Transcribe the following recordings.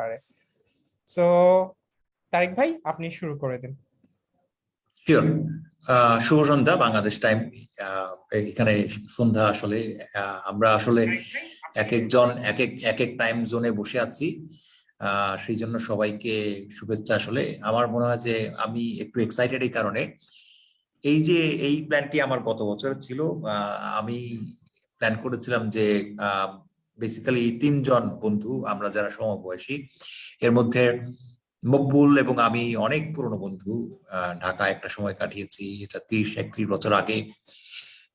পারে। সো তারিক ভাই, আপনি শুরু করে দিন। শিওর। শুভ সন্ধ্যা বাংলাদেশ টাইম। এখানে সন্ধ্যা আসলে আমরা আসলে এক একজন এক এক টাইম জোনে বসে আছি। সেই জন্য সবাইকে শুভেচ্ছা। আসলে আমার মনে হয় যে আমি একটু এক্সাইটেড এই কারণে, এই যে এই প্ল্যানটি আমার গত বছর ছিল। আমি প্ল্যান করেছিলাম যে বেসিক্যালি 3জন বন্ধু আমরা যারা সমবয়সী, এর মধ্যে মকবুল এবং আমি অনেক পুরনো বন্ধু। ঢাকায় একটা সময় কাটিয়েছি, এটা 30-31 বছর আগে।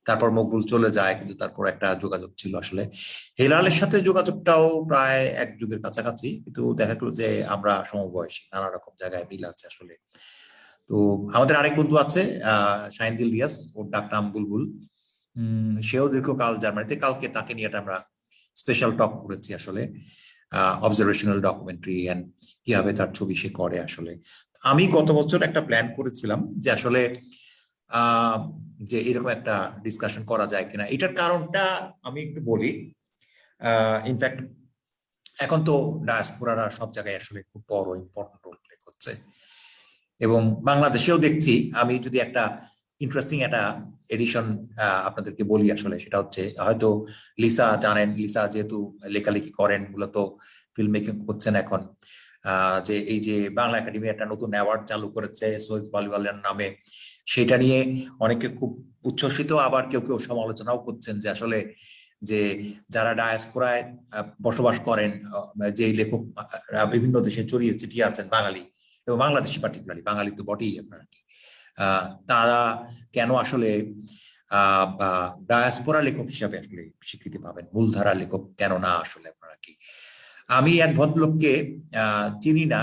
তারপর মকবুল চলে যায়, কিন্তু তারপর একটা যোগাযোগ ছিল। আসলে হেলালের সাথে যোগাযোগটাও প্রায় এক যুগের কাছাকাছি, কিন্তু দেখা গেল যে আমরা সমবয়সী, নানা রকম জায়গায় মিল আছে আসলে। তো আমাদের আরেক বন্ধু আছে শাহিনদিল রিয়াজ, ওর ডাক নাম বুলবুল। সেও দীর্ঘকাল জার্মানিতে। কালকে তাকে নিয়ে আমরা স্পেশাল টক করেছি আসলে, অবজারভেশনাল ডকুমেন্টারি এন্ড কিভাবে তার ছবি সে করে। আসলে আমি গত বছর একটা প্ল্যান করেছিলাম যে আসলে যে এরকম একটা ডিসকাশন করা যায় কিনা। এটার কারণটা আমি একটু বলি। ইনফ্যাক্ট এখন তো ডায়াসপোরারা সব জায়গায় আসলে খুব বড় ইম্পর্টেন্ট রোল প্লে করছে, এবং বাংলাদেশেও দেখছি। আমি যদি একটা ইন্টারেস্টিং একটা এডিশন আপনাদেরকে বলি, আসলে সেটা হচ্ছে, হয়তো লিসা জানেন, লিসা যেহেতু লেখালেখি করেন, মূলত ফিল্ম মেকিং করছেন এখন, যে এই যে বাংলা একাডেমি একটা নতুন অ্যাওয়ার্ড চালু করেছে সৈয়দ বালিওয়ালের নামে, সেটা নিয়ে অনেকে খুব উচ্ছ্বসিত, আবার কেউ কেউ সমালোচনাও করছেন যে আসলে যে যারা ডায়াসপোরায় বসবাস করেন, যে লেখক বিভিন্ন দেশে ছড়িয়ে ছিটিয়ে আছেন, বাঙালি এবং বাংলাদেশি, পার্টিকুলারলি বাঙালি তো বটেই আপনার কি, তারা কেন আসলে ডায়াসপোরা লেখক হিসাবে আসলে স্বীকৃতি পাবেন, মূলধারা লেখক কেন না আসলে আপনারা কি। আমি এক ভদ্রলোককে চিনি না,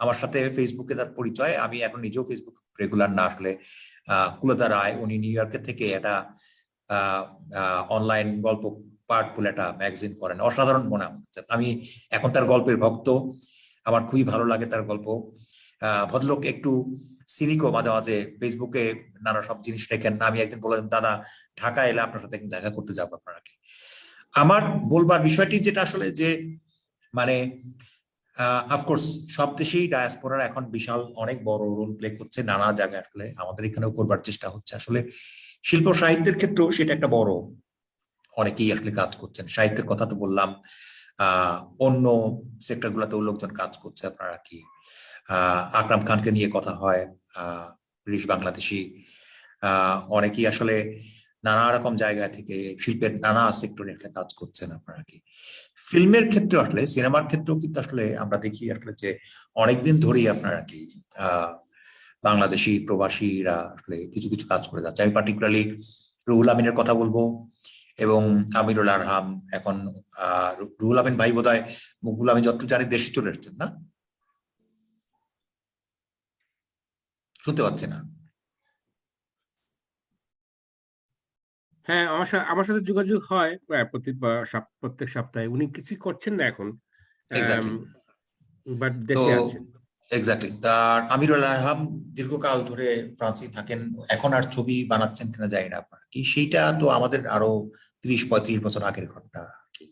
আমার সাথে ফেসবুকে তার পরিচয়, আমি এখন নিজেও ফেসবুক রেগুলার না আসলে। কুলতা রায়, উনি নিউ ইয়র্কের থেকে একটা অনলাইন গল্প পার্ট বলে একটা ম্যাগাজিন করেন, অসাধারণ মনে হচ্ছে। আমি এখন তার গল্পের ভক্ত, আমার খুবই ভালো লাগে তার গল্প। ভদ্রলোক একটু সিনিকও মাঝে মাঝে, ফেসবুকে নানা সব জিনিস লেখেন। আমি একদিন বললাম, দাদা ঢাকা এলে আপনার সাথে দেখা করতে যাবো আপনারা কি। আমার বলবার বিষয়টি যেটা আসলে যে মানে অফকোর্স সব দেশেই ডায়াসপোরার এখন বিশাল অনেক বড় রোল প্লে করছে নানা জায়গায়, আসলে আমাদের এখানেও করবার চেষ্টা হচ্ছে। আসলে শিল্প সাহিত্যের ক্ষেত্রেও সেটা একটা বড়, অনেকেই আসলে কাজ করছেন। সাহিত্যের কথা তো বললাম, অন্য সেক্টর গুলোতেও লোকজন কাজ করছে আপনারা কি। আকরাম খানকে নিয়ে কথা হয়, ব্রিটিশ বাংলাদেশি, অনেকেই আসলে নানা রকম জায়গা থেকে শিল্পের নানা সেক্টরে একটা কাজ করছেন আপনারা কি। ফিল্মের ক্ষেত্রে আসলে, সিনেমার ক্ষেত্রেও কিন্তু আসলে আমরা দেখি আসলে যে অনেকদিন ধরেই আপনারা কি বাংলাদেশি প্রবাসীরা আসলে কিছু কিছু কাজ করে যাচ্ছে। আমি পার্টিকুলারলি রুহুল আমিনের কথা বলবো, এবং আমিরুল আরহাম। এখন রুহুল আমিন ভাই বোধহয়, মকবুল আমি যতটুকু জানি দেশে চলে এসছেন না, শুনতে পাচ্ছি না। হ্যাঁ, আমার সাথে যোগাযোগ হয় প্রায় প্রত্যেক সপ্তাহে। উনি কিছু করছেন না এখন, এক্স্যাক্টলি। বাট তো দেশে আছে। এক্স্যাক্টলি, তার আমিরুল আরহাম দীর্ঘকাল ধরে ফ্রান্সে থাকেন, এখন আর ছবি বানাচ্ছেন কিনা জানি না আপনার কি। সেইটা তো আমাদের আরো 30-35 বছর আগের ঘটনা আর কি।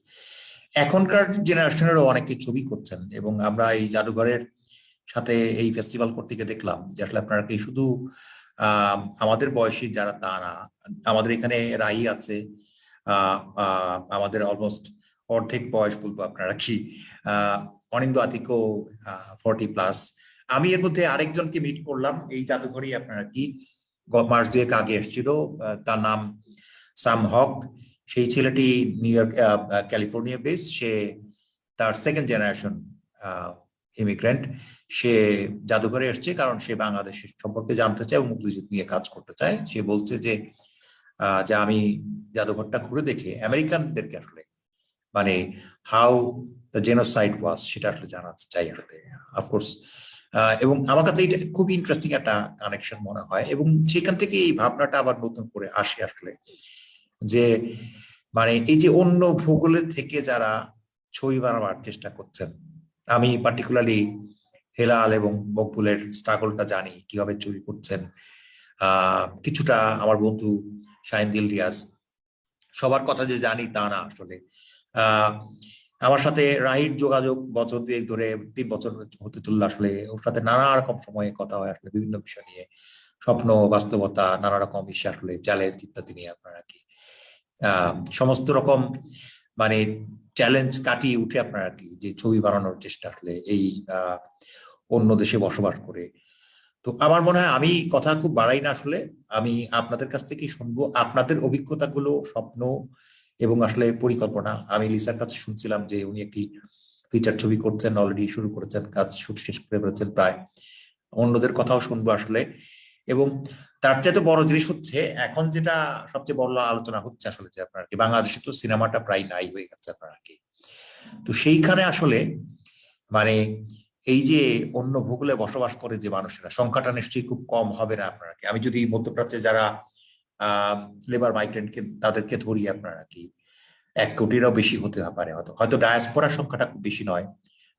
এখনকার জেনারেশনেরও অনেকে ছবি করছেন, এবং আমরা এই জাদুঘরের সাথে এই ফেস্টিভ্যাল করতে গিয়ে দেখলাম যে আসলে আপনারা কি শুধু আমাদের বয়সী যারা তা না, আমাদের এখানে রাই আছে, আমাদের অলমোস্ট অর্ধেক বয়স বলবো আপনারা কি, অনিন্দ আতিকও 40+। আমি এর মধ্যে আরেকজনকে মিট করলাম এই জাদুঘরেই আপনারা কি, মাস 2 আগে এসেছিল, তার নাম সাম হক। সেই ছেলেটি নিউ ইয়র্ক, ক্যালিফোর্নিয়া বেস। সে তার সেকেন্ড জেনারেশন ইমিগ্রেন্ট। সে জাদুঘরে এসছে কারণ সে বাংলাদেশের সম্পর্কে জানতে চায় এবং মুক্তিযুদ্ধ নিয়ে কাজ করতে চায়। সে বলছে যে আমি জাদুঘরটা ঘুরে দেখে আমেরিকানদেরকে আসলে মানে হাউ দ্য জেনোসাইড ওয়াজ সেটা আসলে জানাতে চাই আসলে, অফকোর্স। এবং আমার কাছে এটা খুব ইন্টারেস্টিং একটা কানেকশন মনে হয়, এবং সেখান থেকে এই ভাবনাটা আবার নতুন করে আসে আসলে, যে মানে এই যে অন্য ভূগোলের থেকে যারা ছবি বানাবার চেষ্টা করছেন, আমি পার্টিকুলারলি হেলাল এবং মকবুলের স্ট্রাগলটা জানি, কিভাবে ছবি করছেন। কিছুটা আমার বন্ধু শাহিনদিল রিয়াজ, সবার কথা যে জানি তা না আসলে। আমার সাথে রাহির যোগাযোগ বছর 2 ধরে 3 বছর হতে চললো। আসলে ওর সাথে নানা রকম সময়ে কথা হয় আসলে বিভিন্ন বিষয় নিয়ে, স্বপ্ন, বাস্তবতা, নানা রকম ইস্যু, আসলে চ্যালেঞ্জ ইত্যাদি নিয়ে আপনারা কি সমস্ত রকম মানে চ্যালেঞ্জ কাটিয়ে উঠে আপনারা কি যে ছবি বানানোর চেষ্টা আসলে এই অন্য দেশে বসবাস করে। তো আমার মনে হয় আমি কথা খুব বাড়াই না, আসলে আমি আপনাদের কাছ থেকেই শুনবো আপনাদের অভিজ্ঞতাগুলো, স্বপ্ন এবং আসলে পরিকল্পনা। আমি লিসার কাছে শুনছিলাম যে উনি একটি ফিচার ছবি করছেন, অলরেডি শুরু করেছেন, কাজ শুট শেষ করে ফেলেছেন প্রায়। অন্যদের কথাও শুনবো আসলে। এবং তার চাইতে বড় জিনিস হচ্ছে এখন যেটা সবচেয়ে বড় আলোচনা হচ্ছে আসলে যে আপনার কি বাংলাদেশে তো সিনেমাটা প্রায় নাই হয়ে গেছে আপনার কি। তো সেইখানে আসলে মানে এই যে অন্য ভূগোলে বসবাস করে যে মানুষেরা, সংখ্যাটা নিশ্চয়ই খুব কম হবে না আপনারা কি। আমি যদি মধ্যপ্রাচ্যে যারা লেবার মাইগ্রেন্টকে তাদেরকে ধরি আপনারা কি 1 কোটিরও বেশি হতে পারে, হয়তো ডায়াসপোরার সংখ্যাটা খুব বেশি নয়,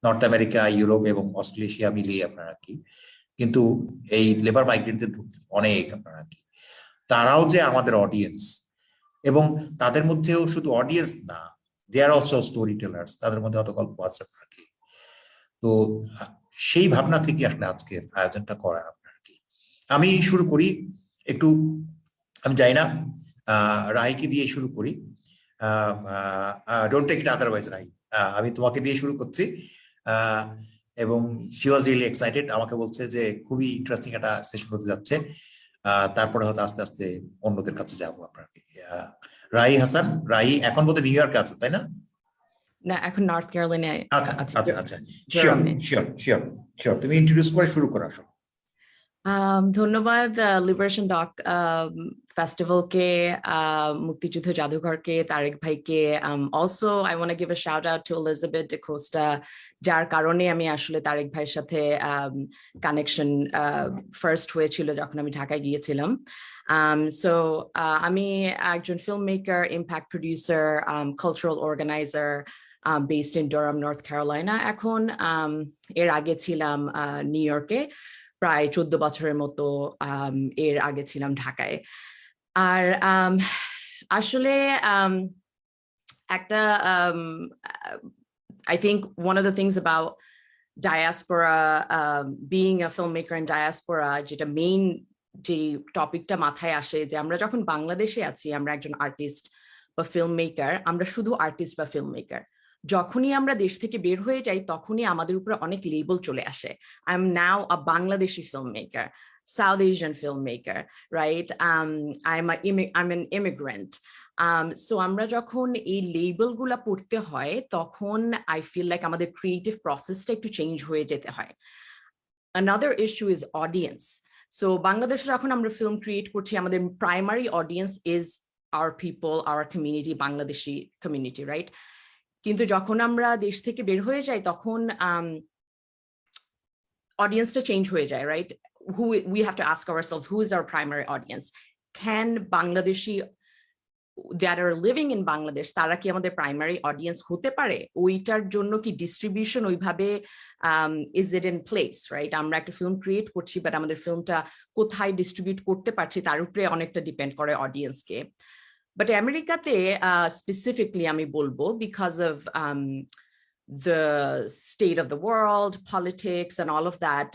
নর্থ আমেরিকা, ইউরোপ এবং অস্ট্রেলিয়া মিলিয়ে আপনারা কি, কিন্তু এই লেবার মাইগ্রেন্টদের অনেক আপনারা কি। তারাও যে আমাদের অডিয়েন্স, এবং তাদের মধ্যেও শুধু অডিয়েন্স না, দে আর অলসো স্টোরি টেলার্স, তাদের মধ্যে অত গল্প আছে আপনার কি। তো সেই ভাবনা থেকে আসলে আজকের আয়োজনটা করা আপনার কি। আমি শুরু করি একটু, আমি যাই না রাহিকে দিয়ে শুরু করি। Don't take it otherwise Rahi, আমি তোমাকে দিয়ে শুরু করছি। এবং শি ওয়াজ রিয়েলি এক্সাইটেড, আমাকে বলছে যে খুবই ইন্টারেস্টিং একটা সেশন হতে যাচ্ছে। তারপরে হয়তো আস্তে আস্তে অন্যদের কাছে যাবো আপনাকে। রাহি হাসান, রাহি এখন বোধহয় নিউ ইয়র্কে আছো তাই না? না, এখন নর্থ ক্যারোলাইনায় আচ্ছা আছি, আচ্ছা আচ্ছা, শিওর জেরোমে। শিওর শিওর শিওর, তুমি ইন্ট্রোডিউস করে শুরু করো আসো। ধন্যবাদ লিবারেশন ডক ফেস্টিভ্যালকে, মুক্তিযুদ্ধ জাদুঘরকে, তারেক ভাইকে। Also I want to give a shout out to Elizabeth D'Costa, যার কারণে আমি আসলে তারেক ভাইয়ের সাথে কানেকশন ফার্স্ট হয়েছিল যখন আমি ঢাকায় গিয়েছিলাম। সো আমি একজন film maker, impact producer, cultural organiser, based in Durham, North Carolina এখন। এর আগে ছিলাম নিউ ইয়র্কে, প্রায় 14 বছরের মতো। এর আগে ছিলাম ঢাকায়। আর আসলে একটা I think one of the things about diaspora, being a filmmaker in diaspora, যেটা মেইন যে টপিকটা মাথায় আসে যে আমরা যখন বাংলাদেশে আছি, আমরা একজন আর্টিস্ট বা ফিল্ম মেকার, আমরা শুধু আর্টিস্ট বা ফিল্ম মেকার। যখনই আমরা দেশ থেকে বের হয়ে যাই তখনই আমাদের উপরে অনেক লেবেল চলে আসে। I am now a Bangladeshi film maker, South Asian filmmaker, right? I'm an immigrant. So আমরা যখন এই লেবেল গুলা পড়তে হয় তখন I feel like আমাদের ক্রিয়েটিভ প্রসেসটা একটু চেঞ্জ হয়ে যেতে হয়। Another issue is audience. So বাংলাদেশে যখন আমরা ফিল্ম ক্রিয়েট করছি, আমাদের primary audience is our people, our community, Bangladeshi community, right? কিন্তু যখন আমরা দেশ থেকে বের হয়ে যাই তখন অডিয়েন্সটা চেঞ্জ হয়ে যায়, right? Who we have to ask ourselves, who is our primary audience? Can Bangladeshi that are living in Bangladesh, তারা কি আমাদের প্রাইমারি অডিয়েন্স হতে পারে? ওইটার জন্য কি ডিস্ট্রিবিউশন ওইভাবে is it in place, right? আমরা একটা ফিল্ম ক্রিয়েট করছি, বাট আমাদের ফিল্মটা কোথায় ডিস্ট্রিবিউট করতে পারছি তার উপরে অনেকটা ডিপেন্ড করে অডিয়েন্সকে। বাট আমেরিকাতে স্পেসিফিকলি আমি বলবো, because of the state of the world, politics and all of that,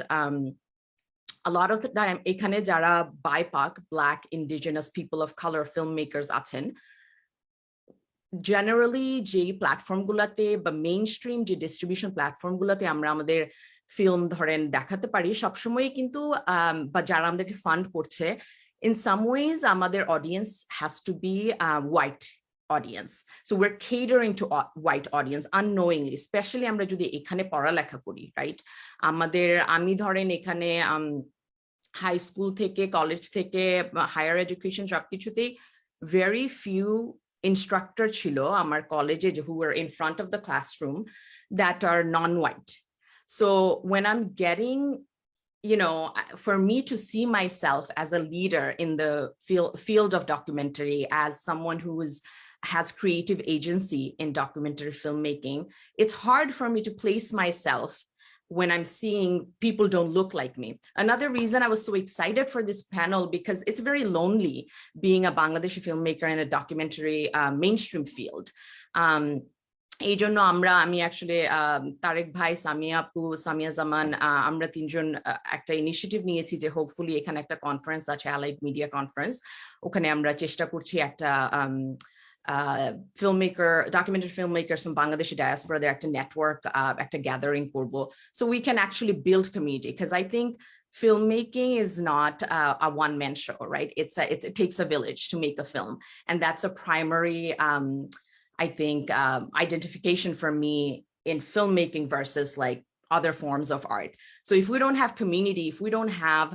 a lot of the time এখানে যারা BIPOC, Black, Indigenous, people of color filmmakers আছেন, জেনারেলি যে প্ল্যাটফর্ম গুলাতে বা মেইন স্ট্রিম যে ডিস্ট্রিবিউশন প্ল্যাটফর্ম গুলাতে আমরা আমাদের ফিল্ম ধরেন দেখাতে পারি, সবসময় কিন্তু বা যারা আমাদেরকে ফান্ড করছে, in some ways আমাদের audience has to be white audience. So we're catering to white audience unknowingly, especially আমরা যদি এখানে পড়ালেখা করি, right? আমি ধরেন এখানে হাই স্কুল থেকে, কলেজ থেকে, হায়ার এডুকেশন সবকিছুতেই very few instructor ছিল আমার কলেজে who were in front of the classroom that are non-white. So when I'm getting, you know, for me to see myself as a leader in the field of documentary, as someone who has creative agency in documentary filmmaking, it's hard for me to place myself when I'm seeing people don't look like me. Another reason I was so excited for this panel, because it's very lonely being a Bangladeshi filmmaker in a documentary mainstream field. এই জন্য আমি actually Tarique ভাই, সামিয়া আপু, সামিয়া জামান, আমরা তিনজন একটা initiative নিয়েছি যে হোপফুলি এখানে একটা কনফারেন্স আছে, অ্যালাইড মিডিয়া কনফারেন্স, ওখানে আমরা চেষ্টা করছি একটা filmmaker, documentary filmmakers from Bangladeshi diaspora, they're একটা network, একটা gathering করব, so we can actually build community, because I think filmmaking is not a one-man show, right? It takes a village to make a film, and that's a primary I think identification for me in filmmaking versus like other forms of art. So if we don't have community, if we don't have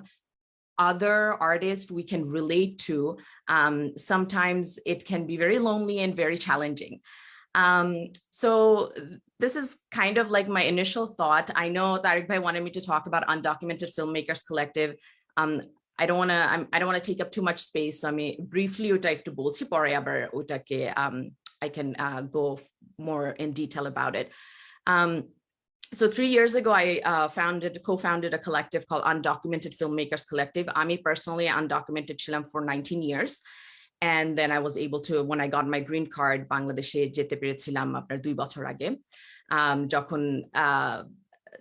other artists we can relate to, sometimes it can be very lonely and very challenging. So this is kind of like my initial thought. I know Tariq Bhai wanted me to talk about Undocumented Filmmakers Collective. I don't want to take up too much space, so আমি briefly ওটা একটু বলছি, পরে আবার ওটাকে I can go more in detail about it. So 3 years ago, I co-founded a collective called Undocumented Filmmakers Collective. Ami personally undocumented ছিলাম for 19 years. And then I was able to, when I got my green card, Bangladeshe যেতে পেরেছিলাম আপনার 2 বছর আগে। যখন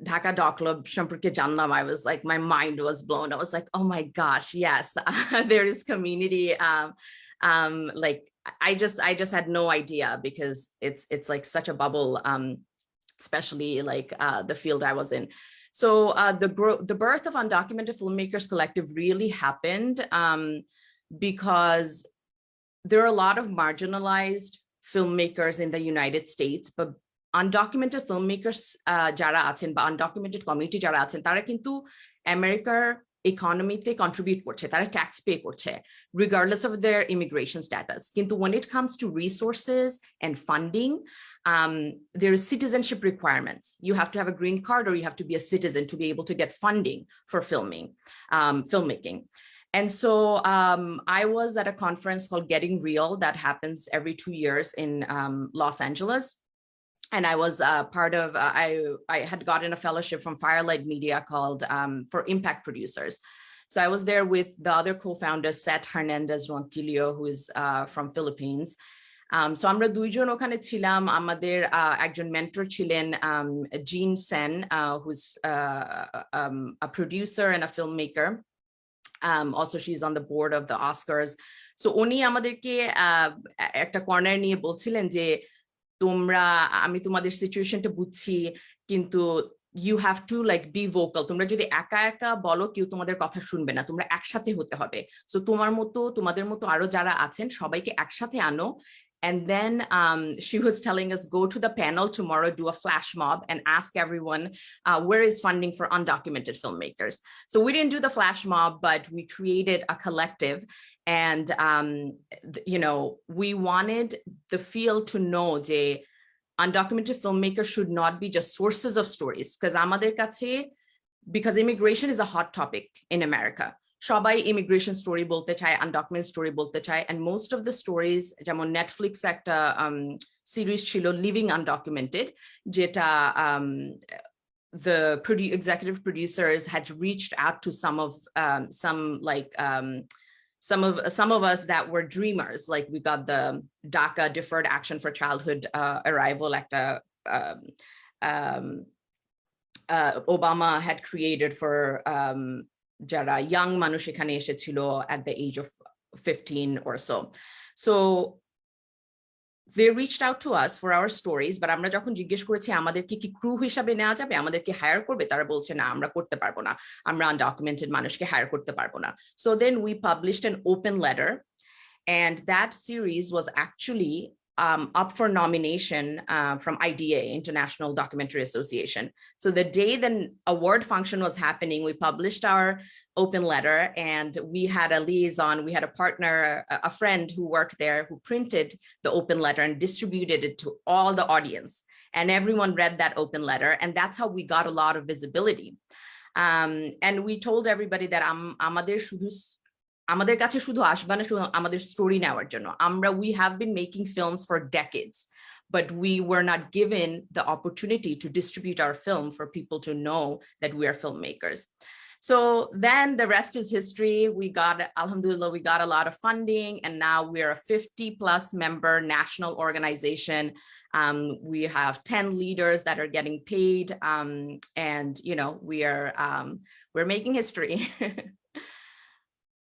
Dhaka Doc Club সম্পর্কে জানলাম, I was like, my mind was blown. I was like, oh my gosh, yes, there is community. Like I just had no idea, because it's like such a bubble, especially like the field I was in. So the birth of Undocumented Filmmakers Collective really happened because there are a lot of marginalized filmmakers in the United States, but undocumented filmmakers যারা আছেন বা undocumented community যারা আছেন, তারা কিন্তু আমেরিকার economy-তে contribute করছে, তারা tax pay করছে, regardless of their immigration status. কিন্তু when it comes to resources and funding, there is citizenship requirements. You have to have a green card, or you have to be a citizen to be able to get funding for filmmaking. And so I was at a conference called Getting Real that happens every 2 years in Los Angeles. And I was part of, I had gotten a fellowship from Firelight Media called for Impact Producers. So I was there with the other co-founders, Seth Hernandez Ronquillo, who is from Philippines. So আমরা দুইজন ওখানে ছিলাম, আমাদের একজন mentor ছিলেন Jean Sen, who's a producer and a filmmaker. Also, she's on the board of the Oscars. So উনি আমাদেরকে একটা কর্নার নিয়ে বলছিলেন যে তোমরা, আমি তোমাদের সিচুয়েশনটা বুঝছি, কিন্তু you have to like be vocal. তোমরা যদি একা একা বলো, কেউ তোমাদের কথা শুনবে না, তোমরা একসাথে হতে হবে। সো তোমাদের মতো আরো যারা আছেন সবাইকে একসাথে আনো। And then she was telling us, go to the panel tomorrow, do a flash mob and ask everyone, where is funding for undocumented filmmakers? So we didn't do the flash mob, but we created a collective. And, you know, we wanted the field to know that undocumented filmmakers should not be just sources of stories. Because immigration is a hot topic in America. সবাই immigration story বলতে চায়, undocumented story বলতে চায়, and most of the stories, যেমন Netflix একটা series ছিল living undocumented, যেটা the executive producers had reached out to some of us that were dreamers. Like we got the DACA, Deferred Action for Childhood Arrival, একটা Obama had created for যারা young মানুষ এখানে এসেছিল at the age of 15 or so. So they reached out to us for our stories, but আমরা যখন জিজ্ঞেস করেছি আমাদেরকে কি ক্রু হিসাবে নেওয়া যাবে, আমাদেরকে হায়ার করবে, তারা বলছে না, আমরা করতে পারবো না, আমরা আনডকুমেন্টেড মানুষকে হায়ার করতে পারবো না। So then we published an open letter, and that series was actually up for nomination from IDA, International Documentary Association. So the day the award function was happening, we published our open letter, and we had a liaison, we had a partner, a friend who worked there, who printed the open letter and distributed it to all the audience. And everyone read that open letter, and that's how we got a lot of visibility. And we told everybody that আমাদের কাছে শুধু আসবে না শুধু আমাদের story নেওয়ার জন্য, we have been making films for decades, but we were not given the opportunity to distribute our film for people to know that we are filmmakers. So then the rest is history. We got, alhamdulillah, we got a lot of funding, and now we're a 50+ member national organization. We have 10 leaders that are getting paid, and we're making history.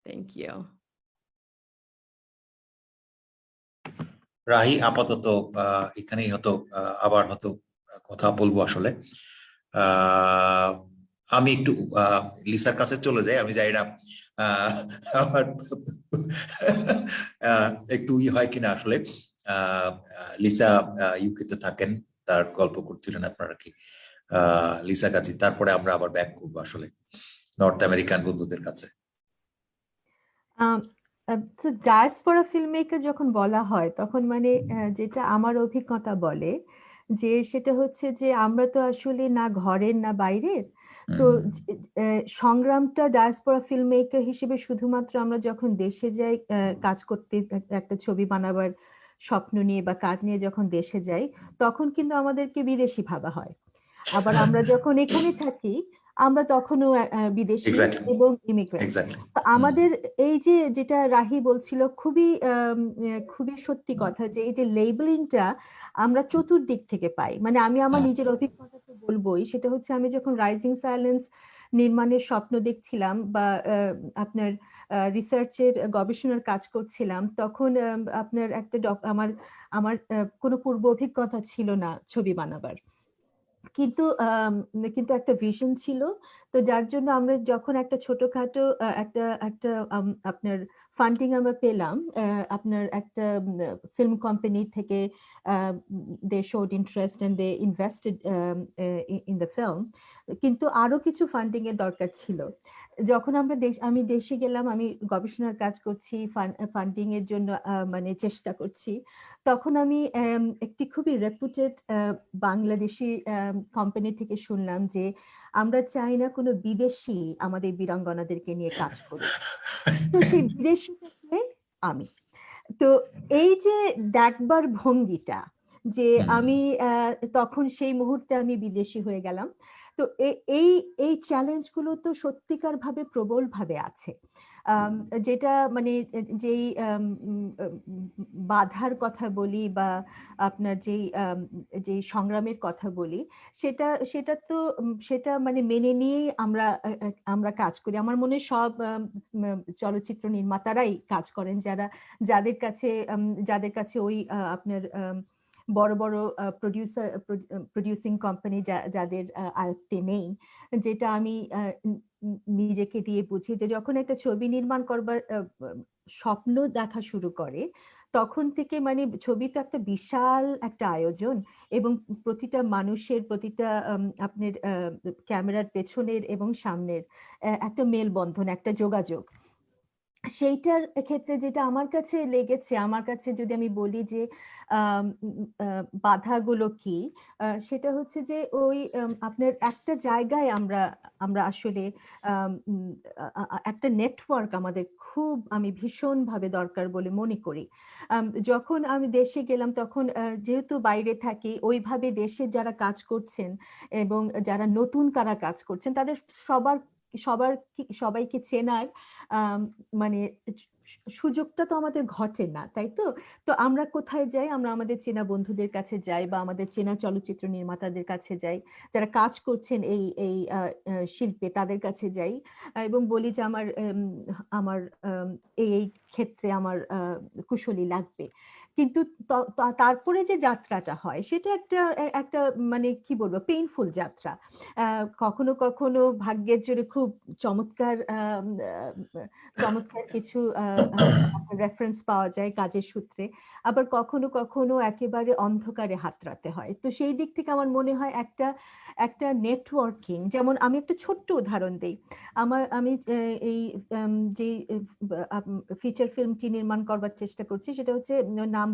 Thank you. Rahi আপাতত এখানেই হয়তো আবার হয়তো কথা বলবো আসলে। আমি একটু লিসার কাছে চলে যাই, আমি জানি না আমার একটু হয় কিনা আসলে। লিসা ইউকেতে থাকেন, তার গল্প করছিলেন আপনারা কি লিসা কাছে, তারপরে আমরা আবার ব্যাক করবো আসলে নর্থ আমেরিকান বন্ধুদের কাছে। তো ডায়াসপোরা ফিল্মমেকার যখন বলা হয় তখন মানে যেটা আমার অভিজ্ঞতা বলে যে সেটা হচ্ছে যে আমরা তো আসলে না ঘরের না বাইরের, তো সংগ্রামটা ডায়াসপোরা ফিল্মমেকার হিসেবে শুধুমাত্র আমরা যখন দেশে যাই কাজ করতে, একটা ছবি বানাবার স্বপ্ন নিয়ে বা কাজ নিয়ে যখন দেশে যাই তখন কিন্তু আমাদেরকে বিদেশি ভাবা হয়। আবার আমরা যখন এখানে থাকি আমরা তখনও বিদেশি এবং ইমিগ্রেন্ট। আমাদের এই যে যেটা রাহি বলছিল খুবই খুবই সত্যি কথা, যে এই যে লেবেলিংটা আমরা চতুর্দিক থেকে পাই। মানে আমি আমার নিজের অভিজ্ঞতা তো বলবোই, সেটা হচ্ছে আমি যখন রাইজিং সাইলেন্স নির্মাণের স্বপ্ন দেখছিলাম বা আপনার রিসার্চের গবেষণার কাজ করছিলাম, তখন আপনার একটা আমার কোনো পূর্ব অভিজ্ঞতা ছিল না ছবি বানাবার, কিন্তু একটা ভিশন ছিল। তো যার জন্য আমরা যখন একটা ছোটখাটো একটা আপনার ফান্ডিং আমরা পেলাম, আপনার একটা ফিল্ম কোম্পানি থেকে, they showed interest and they invested in the film, কিন্তু আরো কিছু ফান্ডিং এর দরকার ছিল। যখন আমি দেশে গেলাম, আমি গবেষণার কাজ করছি, ফান্ডিং এর জন্য মানে চেষ্টা করছি, তখন আমি একটি খুবই রেপুটেড বাংলাদেশি কোম্পানি থেকে শুনলাম যে আমরা চাই না কোনো বিদেশি আমাদের বীরাঙ্গনাদেরকে নিয়ে কাজ করুক। তো সেই বিদেশিটাকে আমি, তো এই যে দেখবার ভঙ্গিটা, যে আমি তখন সেই মুহূর্তে আমি বিদেশি হয়ে গেলাম। তো এই চ্যালেঞ্জগুলো তো সত্যিকার ভাবে প্রবল ভাবে আছে, যেটা মানে যেই বাধার কথা বলি বা আপনার যেই সংগ্রামের কথা বলি, সেটা মানে মেনে নিয়েই আমরা কাজ করি। আমার মনে হয় সব চলচ্চিত্র নির্মাতারাই কাজ করেন, যাদের কাছে ওই আপনার বড় বড় প্রডিউসিং কোম্পানি যাদের আয়ত্তে নেই। যেটা আমি নিজেকে দিয়ে বুঝি, যে যখন একটা ছবি নির্মাণ করবার স্বপ্ন দেখা শুরু করে তখন থেকে মানে ছবি তো একটা বিশাল একটা আয়োজন, এবং প্রতিটা মানুষের, প্রতিটা আপনার ক্যামেরার পেছনের এবং সামনের একটা মেলবন্ধন, একটা যোগাযোগ। সেইটার ক্ষেত্রে যেটা আমার কাছে লেগেছে, আমার কাছে যদি আমি বলি যে বাধাগুলো কি, সেটা হচ্ছে যে ওই আপনার একটা জায়গায় আমরা আসলে একটা নেটওয়ার্ক আমাদের আমি ভীষণভাবে দরকার বলে মনে করি। যখন আমি দেশে গেলাম তখন যেহেতু বাইরে থাকি, ওইভাবে দেশে যারা কাজ করছেন এবং যারা নতুন কারা কাজ করছেন তাদের সবাইকে চেনার মানে সুযোগটা তো আমাদের ঘটে না, তাই তো? তো আমরা কোথায় যাই? আমরা আমাদের চেনা বন্ধুদের কাছে যাই বা আমাদের চেনা চলচ্চিত্র নির্মাতাদের কাছে যাই, যারা কাজ করছেন এই শিল্পে, তাদের কাছে যাই এবং বলি যে আমার এই ক্ষেত্রে আমার কুশলী লাগবে। কিন্তু তারপরে যে যাত্রাটা হয় সেটা একটা মানে কি বলবো, পেইনফুল যাত্রা। কখনো কখনো ভাগ্যের জোরে খুব চমৎকার কিছু রেফারেন্স পাওয়া যায় কাজের সূত্রে, আবার কখনো কখনো একেবারে অন্ধকারে হাতড়াতে হয়। তো সেই দিক থেকে আমার মনে হয় একটা নেটওয়ার্কিং, যেমন আমি একটা ছোট্ট উদাহরণ দেই। আমি এই যে ফিচার ফিল্মটি নির্মাণ করবার চেষ্টা করছি, সেটা হচ্ছে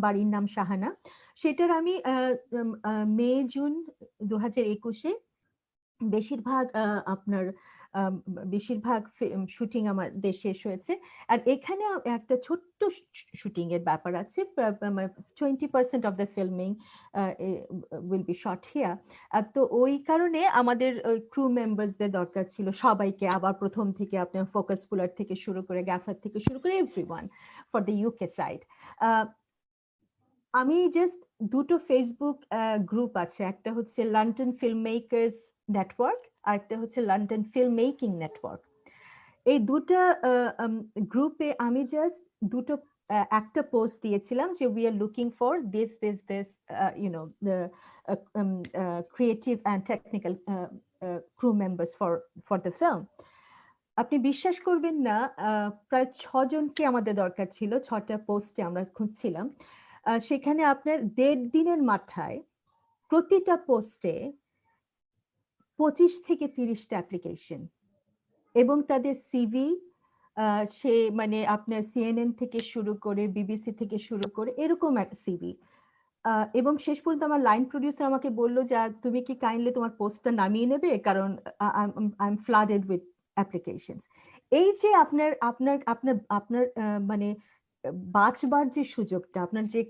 বাড়ির নাম শাহানা। সেটার আমি মে জুন 2021-এ বেশিরভাগ আপনার বেশিরভাগ শুটিং আমাদের শেষ হয়েছে। আর এখানে একটা ছোট্ট শুটিং এর ব্যাপার আছে, 20% of the filming will be shot here. তো ওই কারণে আমাদের ক্রু মেম্বার্সদের দরকার ছিল, সবাইকে আবার প্রথম থেকে, আপনার ফোকাস পুলার থেকে শুরু করে, গ্যাফার থেকে শুরু করে, everyone for the UK side. আমি জাস্ট দুটো ফেসবুক গ্রুপ আছে, একটা হচ্ছে লন্ডন ফিল্ম মেকার্স নেটওয়ার্ক আর একটা হচ্ছে লন্ডন ফিল্ম মেকিং নেটওয়ার্ক। এই দুটো গ্রুপে আমি জাস্ট দুটো একটা পোস্ট দিয়েছিলাম যে we are looking for this YONO creative and technical crew members for the film. আপনি বিশ্বাস করবেন না, প্রায় 6 জনকে আমাদের দরকার ছিল, 6টা পোস্টে আমরা খুঁজছিলাম। সেখানে আপনার 1.5 দিনের মাথায় প্রতিটা পোস্টে 25 থেকে 30টা অ্যাপ্লিকেশন, এবং তাদের সিভি সে মানে আপনার CNN থেকে শুরু করে, বিবিসি থেকে শুরু করে, এরকম এক সিভি। এবং শেষ পর্যন্ত আমার লাইন প্রডিউসার আমাকে বললো যে তুমি কি কাইন্ডলি তোমার পোস্টটা নামিয়ে নেবে, কারণ I am flooded with applications. এই যে আপনার আপনার আপনার আপনার মানে বাঁচবার যে সুযোগটা, আপনার যে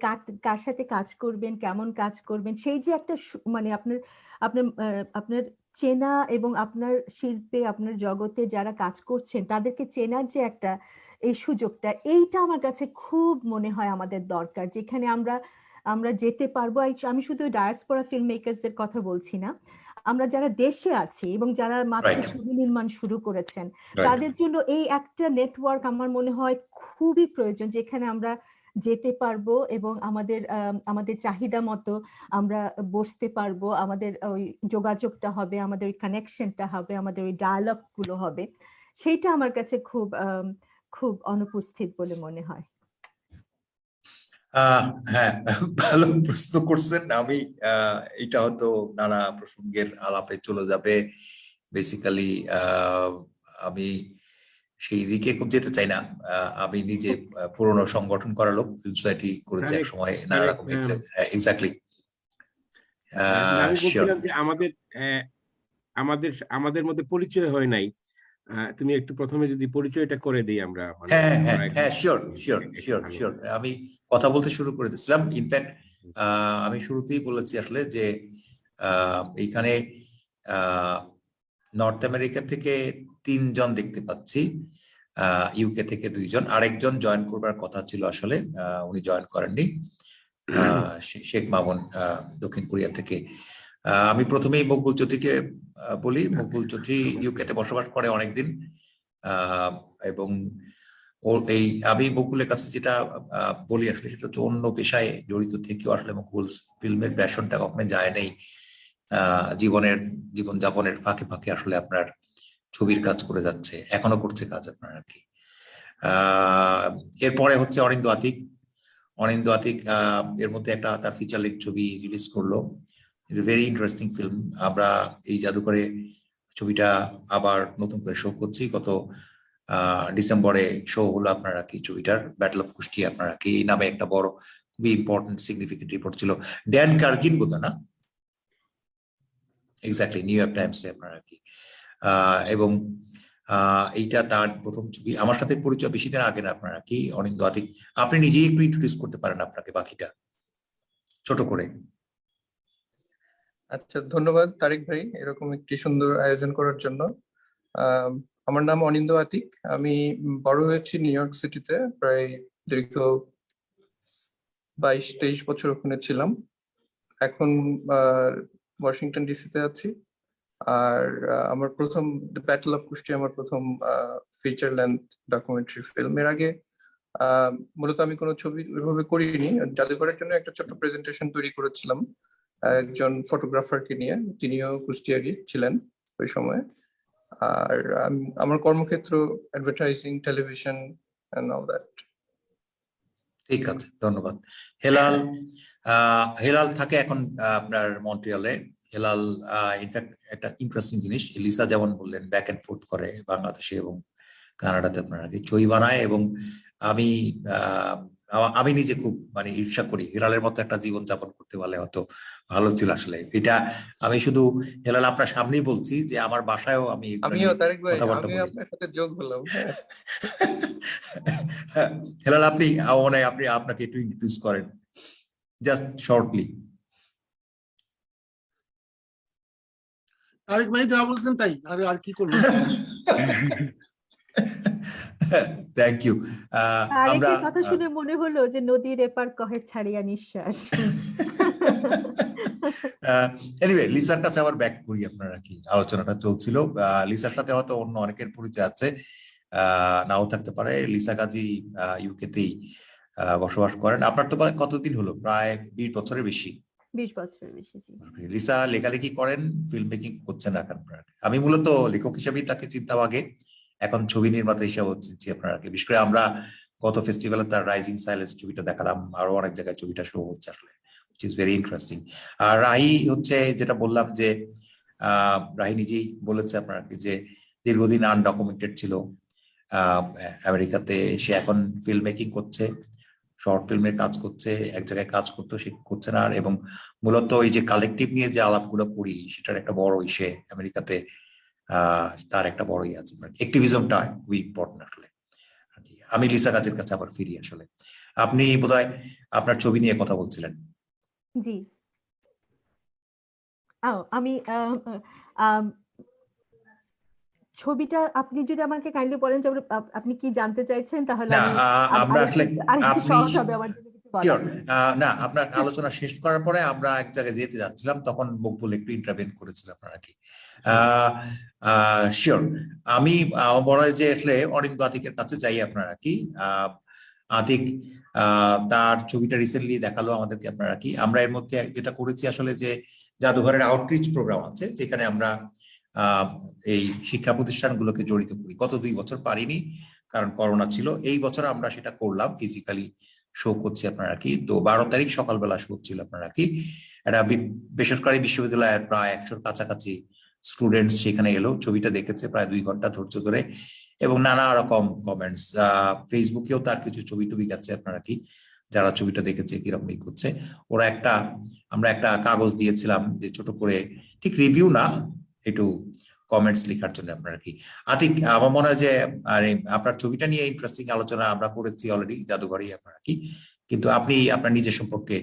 কার সাথে কাজ করবেন, কেমন কাজ করবেন, সেই যে একটা মানে আপনার আপনার আপনার চেনা এবং আপনার শিল্পে, আপনার জগতে যারা কাজ করছেন তাদেরকে চেনার যে একটা এই সুযোগটা, এইটা আমার কাছে খুব মনে হয় আমাদের দরকার, যেখানে আমরা যেতে পারবো। আমি শুধু ডায়াসপোরা ফিল্ম মেকারসদের কথা বলছি না, আমরা যারা দেশে আছি এবং যারা মাত্র ছবি নির্মাণ শুরু করেছেন, তাদের জন্য এই একটা নেটওয়ার্ক আমার মনে হয় খুবই প্রয়োজন, যেখানে আমরা যেতে পারবো এবং আমাদের চাহিদা মতো আমরা বসতে পারবো, আমাদের ওই যোগাযোগটা হবে, আমাদের ওই কানেকশনটা হবে, আমাদের ওই ডায়ালগ গুলো হবে। সেইটা আমার কাছে খুব অনুপস্থিত বলে মনে হয়। হ্যাঁ, ভালো প্রশ্ন করছেন। আমি এটা হয়তো নানা প্রসঙ্গের আলাপে চলে যাবে। বেসিক্যালি আমি সেই দিকে খুব যেতে চাই না। আমি নিজে পুরনো সংগঠন করা লোক, ফিল্ম সোসাইটি করেছি এক সময়, নানা রকম। এক্স্যাক্টলি। আমি বলছিলাম যে আমাদের মধ্যে পরিচয় হয় নাই। তুমি একটু প্রথমে যদি পরিচয়টা করে দিই আমরা। হ্যাঁ, শিওর। আমি কথা বলতে শুরু করে দিয়েছিলাম। ইনফ্যাক্ট আমি শুরুতেই বলেছি আসলে যে এইখানে নর্থ আমেরিকা থেকে 3 জন দেখতে পাচ্ছি, ইউকে থেকে 2 জন, আরেকজন জয়েন করবার কথা ছিল আসলে, উনি জয়েন করেননি, শেখ মামুন দক্ষিণ কোরিয়া থেকে। আমি প্রথমেই মকবুল চৌধুরীকে বলি। মকবুল চৌধুরী ইউকে তে বসবাস করে অনেকদিন, এবং আমি মকবুলের কাছে যেটা বলি আসলে সেটা হচ্ছে, অন্য পেশায় জড়িত থেকেও আসলে মকবুল ফিল্মের প্যাশনটা কখনো যায় নেই। জীবনযাপনের ফাঁকে ফাঁকে আসলে আপনার ছবির কাজ করে যাচ্ছে, এখনো করছে কাজ আপনার আর কি। এরপরে হচ্ছে অনিন্দ্য আতিক এর মধ্যে একটা তার ফিচার লেন্থ ছবি রিলিজ করলো, ভেরি ইন্টারেস্টিং ফিল্ম। আমরা এই জাদুঘরে ছবিটা আবার নতুন করে শো করছি। গত ডিসেম্বরে শো হলো আপনার কি ছবিটার, ব্যাটল অফ কুষ্টিয়া আপনার কি, এই নামে একটা বড় খুবই ইম্পর্টেন্ট সিগনিফিকেন্ট রিপোর্ট ছিল। ড্যান কার্গিন বোধ না, এক্স্যাক্টলি, নিউ ইয়র্ক টাইমসে আপনার কি। এবং এইটা তার প্রথম ছবি। আমার সাথে পরিচয় বেশি দিন আগে না আপনারা কি, অনিন্দ্য আতিক। আপনি নিজেই একটু ইন্ট্রোডিউস করতে পারেন আপনাকে বাকিটা ছোট করে। আচ্ছা, ধন্যবাদ তারিক ভাই এরকম একটি সুন্দর আয়োজন করার জন্য। আমার নাম অনিন্দ্য আতিক। আমি বড় হয়েছি নিউ ইয়র্ক সিটিতে, প্রায় দীর্ঘ 22-23 বছর ওখানে ছিলাম। এখন ওয়াশিংটন ডিসিতে আছি। আর আমার প্রথম দ্য ব্যাটল অফ কুষ্টিয়া আমার প্রথম ফিচার লেন্থ ডকুমেন্টারি ফিল্ম। এর আগে মূলত আমি কোনো ছবি ওইভাবে করিনি। জাদুঘরের জন্য একটা ছোট্ট প্রেজেন্টেশন তৈরি করেছিলাম একজন ফটোগ্রাফারকে নিয়ে, তিনিও কুষ্টিয়ারই ছিলেন ওই সময়। আর আমার কর্মক্ষেত্র advertising, television and all that. ঠিক আছে, ধন্যবাদ। হেলাল থাকে এখন আপনার মন্ট্রিয়ালে। হেলাল ইনফ্যাক্ট একটা ইন্টারেস্টিং জিনিস, লিসা যেমন বললেন, ব্যাক এন্ড ফোর্থ করে বাংলাদেশে এবং কানাডাতে আপনার কি ছবি বানায়। এবং আমি আমি নিজে খুব মানে ঈর্ষা করি, হেলালের মতো একটা জীবন যাপন করতে পারলে হয়তো ভালো ছিল আসলে। এটা আমি শুধু হেলাল আপনার সামনেই বলছি যে আমার বাসায়ও আমি এগুলো আমিও নিয়ে তারেক ভাই, কথাবার্তা আমিও বলি। আপনার সাথে যোগ হলাম। হ্যাঁ, হেলাল আপনি মানে আপনি আপনাকে একটু ইন্ট্রোডিউস করেন জাস্ট শর্টলি। তারেক ভাই যা বলছেন তাই, আর আর কি করবো। Thank you. আমরা আরেকের কথা শুনে মনে হলো যে নদীর এপার কহে ছাড়িয়া নিঃশ্বাস। এনিওয়ে লিসার কাছে আবার ব্যাক করি, আপনারা কি আলোচনাটা চলছিল, লিসার সাথে হয়তো অন্য অনেকের পরিচয় আছে, নাও থাকতে পারে। লিসা কাজী ইউকেতেই বসবাস করেন। আপনার তো কতদিন হলো? প্রায় 20 বছরের বেশি। 20 বছরের বেশি, জি। লিসা লেখালেখি করেন, ফিল্ম মেকিং করছেন এখন। আমি মূলত লেখক হিসেবেই তাকে চিন্তাম আগে, এখন ছবি নির্মাতা হিসেবে চিনছি আপনারা। বিশেষ করে আমরা গত ফেস্টিভ্যালে তার রাইজিং সাইলেন্স ছবিটা দেখালাম, আরো অনেক জায়গায় ছবিটা শো হচ্ছে আসলে, which is very interesting. আর রাহি হচ্ছে যেটা বললাম যে রাহি নিজেই বলেছে আপনারা যে দীর্ঘদিন আনডকুমেন্টেড ছিল আমেরিকাতে, সে এখন ফিল্ম মেকিং করছে, শর্ট ফিল্মের কাজ করছে, এক জায়গায় কাজ করতে সে করছে না। এবং মূলত এই যে কালেকটিভ নিয়ে যে আলাপগুলো করি সেটার একটা বড় ইসে আমেরিকাতে তার একটা বড় ইয়ে আছে, অ্যাক্টিভিজমটা খুবই ইম্পর্টেন্ট আসলে। আমি লিসা কাজের কাছে আবার ফিরি আসলে। আপনি বোধহয় আপনার ছবি নিয়ে কথা বলছিলেন। জি। আমি আম, ছবিটা আপনি যদি আমাকে কাইন্ডলি বলেন যে আপনি কি জানতে চাইছেন, তাহলে না আমি আমরা আসলে আরেকটু আপনি সহজ হবে আমার জন্য কিছু বলা। Sure, না আপনার আলোচনা শেষ করার পরে আমরা এক জায়গায় যেতে যাচ্ছিলাম, তখন মকবুল একটু ইন্টারভেন করেছিল আপনারা কি। শিওর, আমি বড় যে আসলে অরিন্দ আতিকের কাছে যাই আপনারা কি। আতিক তার ছবিটা রিসেন্টলি দেখালো আমাদেরকে আপনারা কি। আমরা এর মধ্যে যেটা করেছি আসলে যে জাদুঘরের আউটরিচ প্রোগ্রাম আছে, যেখানে আমরা এই শিক্ষা প্রতিষ্ঠানগুলোকে জড়িত করি। গত 2 বছর পারিনি কারণ করোনা ছিল, এই বছর আমরা সেটা করলাম, ফিজিক্যালি শো করছি আপনারা কি। তো 12 তারিখ সকালবেলা শো ছিল আপনারা কি। একটা বেসরকারি বিশ্ববিদ্যালয়ের প্রায় 100-র কাছাকাছি স্টুডেন্টস সেখানে এলো, ছবিটা দেখেছে প্রায় 2 ঘন্টা ধৈর্য ধরে, এবং নানা রকম কমেন্টস। ফেসবুকেও তার কিছু ছবি টবি গেছে আপনারা কি, যারা ছবিটা দেখেছে কিরকম ই করছে ওরা। আমরা একটা কাগজ দিয়েছিলাম যে ছোট করে, ঠিক রিভিউ না, একটু কমেন্টস লেখার জন্য আপনারা কি। আতিক, আমার মনে হয় যে আপনার ছবিটা নিয়ে ইন্টারেস্টিং আলোচনা আমরা করেছি অলরেডি জাদুঘরেই আপনারা কি, কিন্তু আপনি আপনার নিজের সম্পর্কে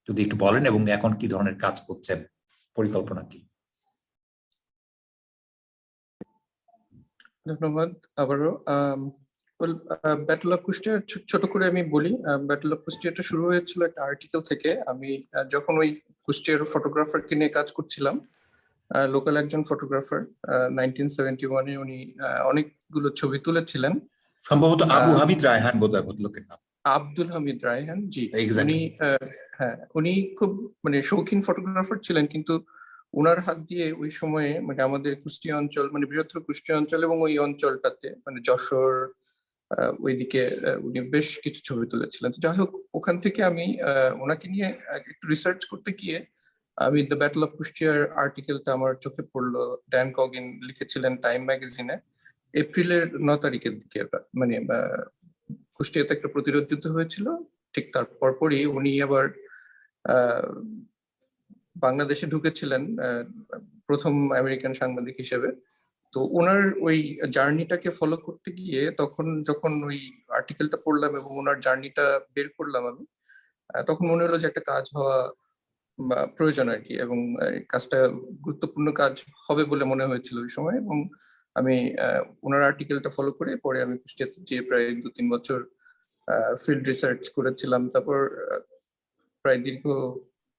যদি একটু বলেন এবং এখন কি ধরনের কাজ করছেন, পরিকল্পনা কি? ধন্যবাদ আবারও। ব্যাটল অফ কুষ্টিয়া ছোট করে আমি বলি। ব্যাটল অফ কুষ্টিয়াটা শুরু হয়েছিল একটা আর্টিকেল থেকে। আমি যখন ওই কুষ্টিয়ার ফটোগ্রাফারকে নিয়ে কাজ করছিলাম, লোকাল একজন ফটোগ্রাফার, 1971-এ উনি অনেকগুলো ছবি তুলেছিলেন। সম্ভবত আবু হামিদ রায়হান বোধহয় ভদ্রলোকের নাম। আব্দুল হামিদ রায়হান, জি। Exactly. উনি হ্যাঁ, উনি খুব মানে শৌখিন ফটোগ্রাফার ছিলেন, কিন্তু ওনার হাত দিয়ে ওই সময়ে মানে আমাদের কুষ্টিয়া অঞ্চল, মানে বৃহত্তর কুষ্টিয়া অঞ্চল এবং ওই অঞ্চলটাতে মানে যশোর ওইদিকে উনি বেশ কিছু ছবি তুলেছিলেন। তো যাই হোক, ওখান থেকে আমি ওনাকে নিয়ে একটু রিসার্চ করতে গিয়ে আমি দ্য ব্যাটল অফ কুষ্টিয়ার আর্টিকেলটা আমার চোখে পড়লো। ড্যান কগিন লিখেছিলেন টাইম ম্যাগাজিনে এপ্রিলের 9 তারিখের দিকে, মানে কুষ্টিয়াতে একটা প্রতিরোধ যুদ্ধ হয়েছিল। ঠিক তার পরপরই উনি আবার বাংলাদেশে ঢুকেছিলেন প্রথম আমেরিকান সাংবাদিক হিসেবে। তো ওনার ওই জার্নিটাকে ফলো করতে গিয়ে তখন যখন ওই আর্টিকেলটা পড়লাম এবং ওনার জার্নিটা বের করলাম আমি, তখন মনে হলো যে একটা কাজ হওয়া প্রয়োজন আর কি, এবং কাজটা গুরুত্বপূর্ণ কাজ হবে বলে মনে হয়েছিল ওই সময়। এবং আমি ওনার আর্টিকেলটা ফলো করে পরে আমি কুষ্টিয়াতে যেয়ে প্রায় 2-3 বছর ফিল্ড রিসার্চ করেছিলাম। তারপর প্রায় দীর্ঘ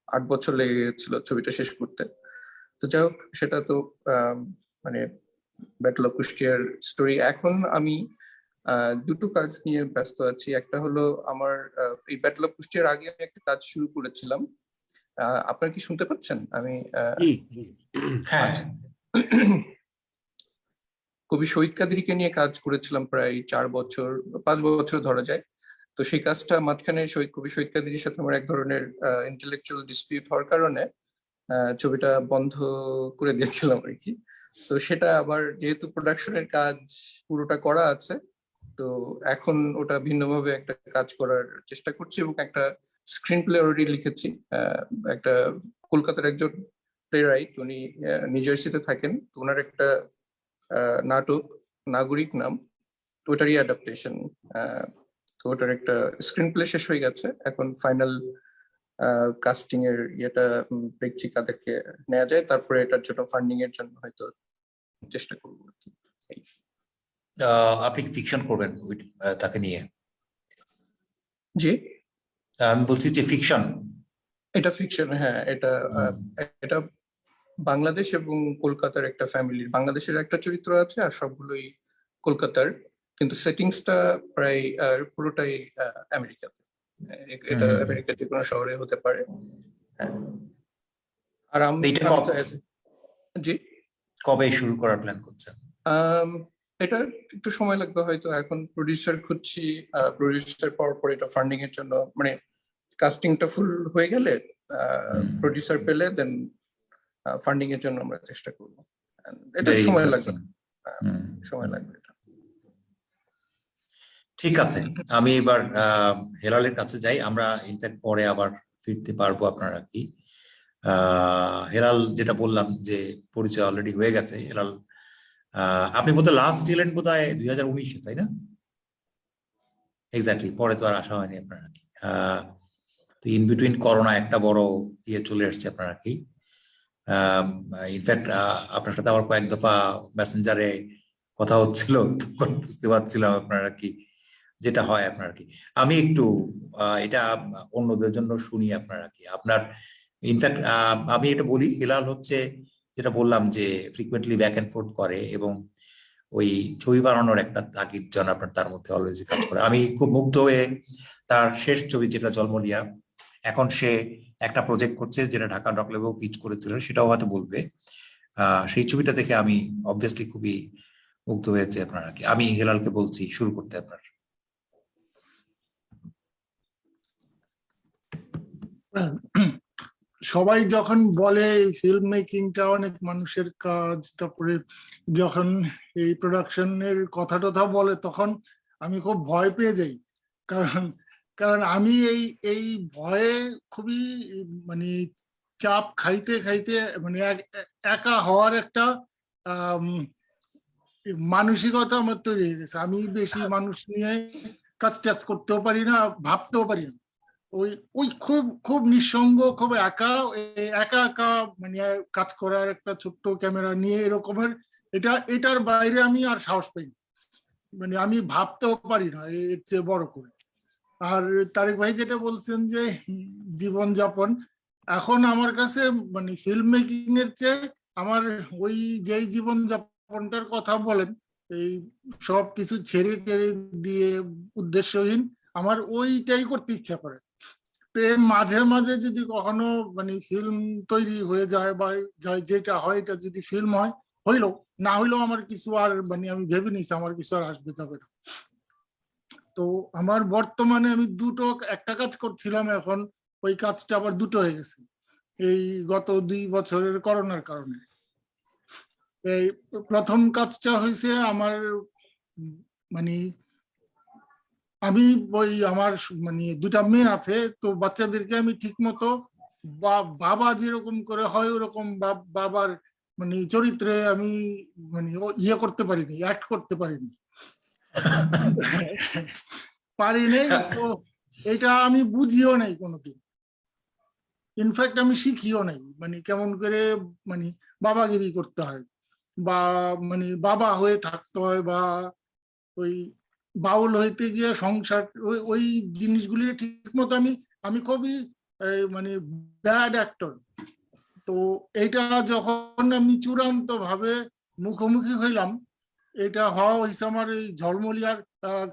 8 বছর লেগে গেছিল ছবিটা শেষ করতে। তো যাই হোক, সেটা তো মানে ব্যাটল অফ কুষ্টিয়ার স্টোরি। এখন আমি দুটো কাজ নিয়ে ব্যস্ত আছি। একটা হলো আমার এই ব্যাটল অফ কুষ্টিয়ার আগে আমি একটা কাজ শুরু করেছিলাম। আপনারা কি শুনতে পাচ্ছেন? আমি হ্যাঁ, কবি শহীদ কাদেরীকে নিয়ে কাজ করেছিলাম প্রায় 4 বছর 5 বছর ধরা যায়। তো সেই কাজটা মাঝখানে কবি শহীদ কাদেরীর সাথে আমার এক ধরনের ইন্টেলেকচুয়াল ডিসপিউট হওয়ার কারণে ছবিটা বন্ধ করে দিয়েছিলাম আর কি। তো সেটা আবার যেহেতু প্রোডাকশনের কাজ পুরোটা করা আছে, তো এখন ওটা ভিন্নভাবে একটা কাজ করার চেষ্টা করছি এবং একটা স্ক্রিন প্লে অলরেডি লিখেছি। একটা কলকাতার একজন প্লে রাইট, উনি নিউ জার্সিতে থাকেন, তো ওনার একটা নাটক নাগরিক নাম, তো ওটারই অ্যাডাপ্টেশন। তো ওটার একটা স্ক্রিন প্লে শেষ হয়ে গেছে, এখন ফাইনাল কাস্টিং এর ইয়েটা দেখছি কাদেরকে নেওয়া যায়, তারপরে এটার জন্য ফান্ডিং এর জন্য হয়তো চেষ্টা করবো আর কি। আপনি ফিকশন করবেন তাকে নিয়ে? জি, আমি বলছি যে ফিকশন। এটা ফিকশন, হ্যাঁ। এটা বাংলাদেশ এবং কলকাতার একটা ফ্যামিলি, বাংলাদেশের একটা চরিত্র আছে আর সবগুলোই কলকাতার, কিন্তু সেটিংসটা প্রায় পুরোটাই আমেরিকাতে। এটা আমেরিকার যে কোনো শহরে হতে পারে। হ্যাঁ। আর জি, কবে শুরু করার প্ল্যান করছেন? এটা একটু সময় লাগবে হয়তো, এখন প্রডিউসার খুঁজছি। প্রডিউসার পাওয়ার পরে এটা ফান্ডিং এর জন্য, মানে কাস্টিংটা ফুল হয়ে গেলে প্রডিউসার পেলে দেন ফান্ডিং এর জন্য আমরা চেষ্টা করব। এটা সময় লাগবে, সময় লাগবে এটা। ঠিক আছে, আমি এবার হেলালের কাছে যাই। আমরা ইনফ্যাক্ট পরে আবার ফিরতে পারবো আপনারা কি। হেলাল, যেটা বললাম যে পরিচয় অলরেডি হয়ে গেছে। হেলাল, আপনি বোধহয় লাস্ট এলেন বোধহয় 2019-এ, তাই না? এক্স্যাক্টলি, পরে তো আর আসা হয়নি আপনারা কি। তো ইন বিটুইন করোনা একটা বড় ইয়ে চলে এসছে আপনারা কি। ইনফ্যাক্ট আপনার সাথে আমার কয়েক দফা মেসেঞ্জারে কথা হচ্ছিল, তখন বুঝতে পারছিলাম আপনারা কি যেটা হয় আপনার কি। আমি একটু এটা অন্যদের জন্য শুনি আপনারা কি। আপনার ইনফ্যাক্ট আমি এটা বলি, হেলাল হচ্ছে যেটা বললাম যে ফ্রিকুয়েন্টলি ব্যাক এন্ড ফোর্থ করে এবং ওই ছবি বানানোর একটা তাগিদ যেন আপনার তার মধ্যে অলওয়েজ কাজ করে। আমি খুব মুগ্ধ হয়ে তার শেষ ছবি যেটা জন্মলিয়া, এখন সে একটা প্রজেক্ট করছে যেটা ঢাকা ডক লেভেল পিচ করেছিল, সেটাও হয়তো বলবে। সেই ছবিটা দেখে আমি অবভিয়াসলি খুবই মুগ্ধ হয়েছে আপনারা কি। আমি হেলালকে বলছি শুরু করতে আপনার। সবাই যখন বলে ফিল্ম মেকিংটা অনেক মানুষের কাজ, তারপরে যখন এই প্রোডাকশনের কথা টথা বলে, তখন আমি খুব ভয় পেয়ে যাই। কারণ কারণ আমি এই ভয়ে খুবই মানে চাপ খাইতে খাইতে মানে একা হওয়ার একটা মানসিকতা আমার তৈরি হয়ে গেছে। আমি বেশি মানুষ নিয়ে কাজ টাজ করতেও পারি না, ভাবতেও পারি না। ওই ওই খুব খুব নিঃসঙ্গ, খুব একা একা মানে কাজ করার একটা ছোট্ট ক্যামেরা নিয়ে এরকমের, এটার বাইরে আমি আর সাহস পাই না। মানে আমি ভাবতেও পারি না এর চেয়ে বড় করে। আর তারেক ভাই যেটা বলছেন যে জীবনযাপন, এখন আমার কাছে মানে ফিল্ম মেকিং এর চেয়ে আমার ওই যেই জীবনযাপনটার কথা বলেন, এই সব কিছু ছেড়ে টেড়ে দিয়ে উদ্দেশ্যহীন, আমার ওইটাই করতে ইচ্ছা করে। এর মাঝে মাঝে যদি কখনো মানে ফিল্ম তৈরি হয়ে যায় বা যেটা হয় এটা যদি ফিল্ম হয়, হইলো, না হইলেও আমার কিছু আর মানে আমি ভেবে নিছি আমার কিছু আর আসবে যাবে না। তো আমার বর্তমানে আমি একটা কাজ করছিলাম, এখন ওই কাজটা আবার দুটো হয়ে গেছে এই গত 2 বছরের করোনার কারণে। এই প্রথম কাজটা হয়েছে আমার মানে আমি ওই আমার মানে 2টা মেয়ে আছে, তো বাচ্চাদেরকে আমি ঠিক মতো বাবা যেরকম করে হয় ওরকম বাবার মানে চরিত্রে আমি মানে ইয়ে করতে পারিনি, অ্যাক্ট করতে পারিনি। তো এটা আমি বুঝিও নাই কোনোদিন, ইনফ্যাক্ট আমি শিখিও নাই মানে কেমন করে মানে বাবাগিরি করতে হয় বা মানে বাবা হয়ে থাকতে হয় বা ওই বাউল হইতে গিয়ে সংসার ওই জিনিসগুলি ঠিক মতো আমি খুবই মানে ব্যাড অ্যাক্টর। তো এটা যখন আমি চূড়ান্ত ভাবে মুখোমুখি হইলাম, এটা হওয়া হয়েছে আমার এই ঝলমলিয়ার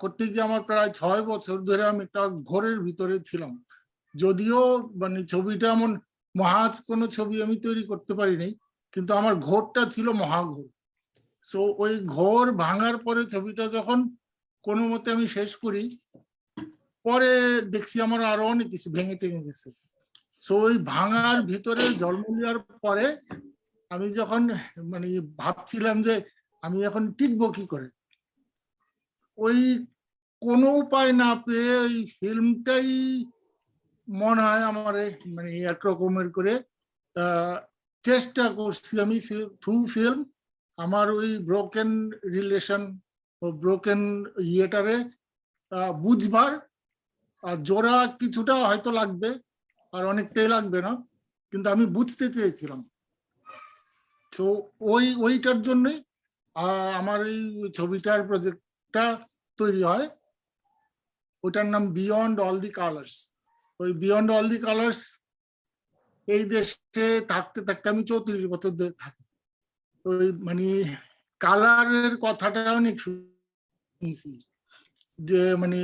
করতে গিয়ে আমার প্রায় 6 বছর ধরে আমি একটা ঘোরের ভিতরে ছিলাম। যদিও মানে ছবিটা এমন মহাজ কোনো ছবি আমি তৈরি করতে পারি নাই, কিন্তু আমার ঘোরটা ছিল মহাঘোর। সো ওই ঘোর ভাঙার পরে ছবিটা যখন কোনো মতে আমি শেষ করি, পরে দেখছি আমার আরো অনেক কিছু ভেঙে টেঙে গেছে। সো ওই ভাঙার ভিতরে ঝলমলিয়ার পরে আমি যখন মানে ভাবছিলাম যে আমি এখন টিকবো কি করে, ওই কোনো উপায় না পেয়ে ওই ফিল্মটাই মনে হয় আমার মানে একরকমের করে চেষ্টা করছি আমি থ্রু ফিল্ম আমার ওই ব্রোকেন রিলেশন ও ব্রোকেন ইয়েটারে বুঝবার। আর জোড়া কিছুটা হয়তো লাগবে, আর অনেকটাই লাগবে না, কিন্তু আমি বুঝতে চেয়েছিলাম। তো ওইটার জন্যই আমার এই ছবিটার প্রজেক্টটা তৈরি হয়। ওটার নাম বিয়ন্ড অল দি কালার্স। ওই বিয়ন্ড অল দি কালার্স এই দেশে থাকতে থাকতে আমি 34 বছর ধরে থাকি। ওই মানে কালারের কথাটা অনেক শুনছি, যে মানে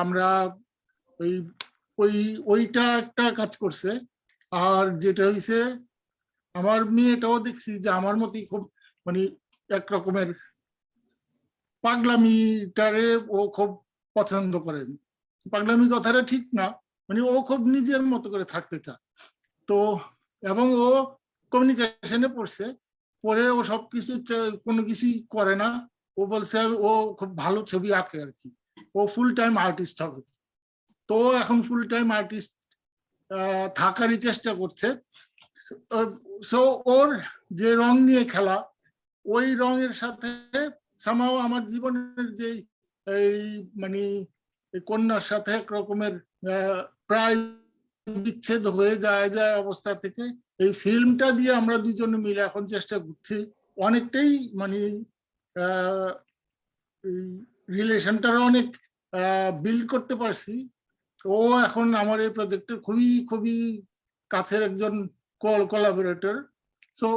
আমরা ওই ওই ওইটা একটা কাজ করছে। আর যেটা হইছে আমার মেয়েটাও দেখছি যে আমার মতই খুব মানে একরকমের পাগলামিটারে ও খুব পছন্দ করেন। পাগলামি কথাটা ঠিক না, মানে ও খুব নিজের মতো করে থাকতে চায়। তো এবং ও কমিউনিকেশনে পড়ছে, পরে ও সবকিছু কোনো কিছুই করে না। ও বলছে ও খুব ভালো ছবি আঁকে আর কি, ও ফুল টাইম আর্টিস্ট হবে। তো এখন ফুল টাইম আর্টিস্ট থাকারই চেষ্টা করছে। সো ওর যে রং নিয়ে খেলা, ওই রঙের সাথে সামাও আমার জীবনের যে এই মানে কন্যার সাথে এক রকমের প্রায় বিচ্ছেদ হয়ে যায় অবস্থা থেকে এই ফিল্মটা দিয়ে আমরা দুজনে মিলে এখন চেষ্টা করছি অনেকটাই মানে রিলেশনটার অনেক বিল্ড করতে পারছি। ও এখন আমার এই প্রজেক্টের খুবই খুবই কাছের একজন কোলাবোরেটর। সো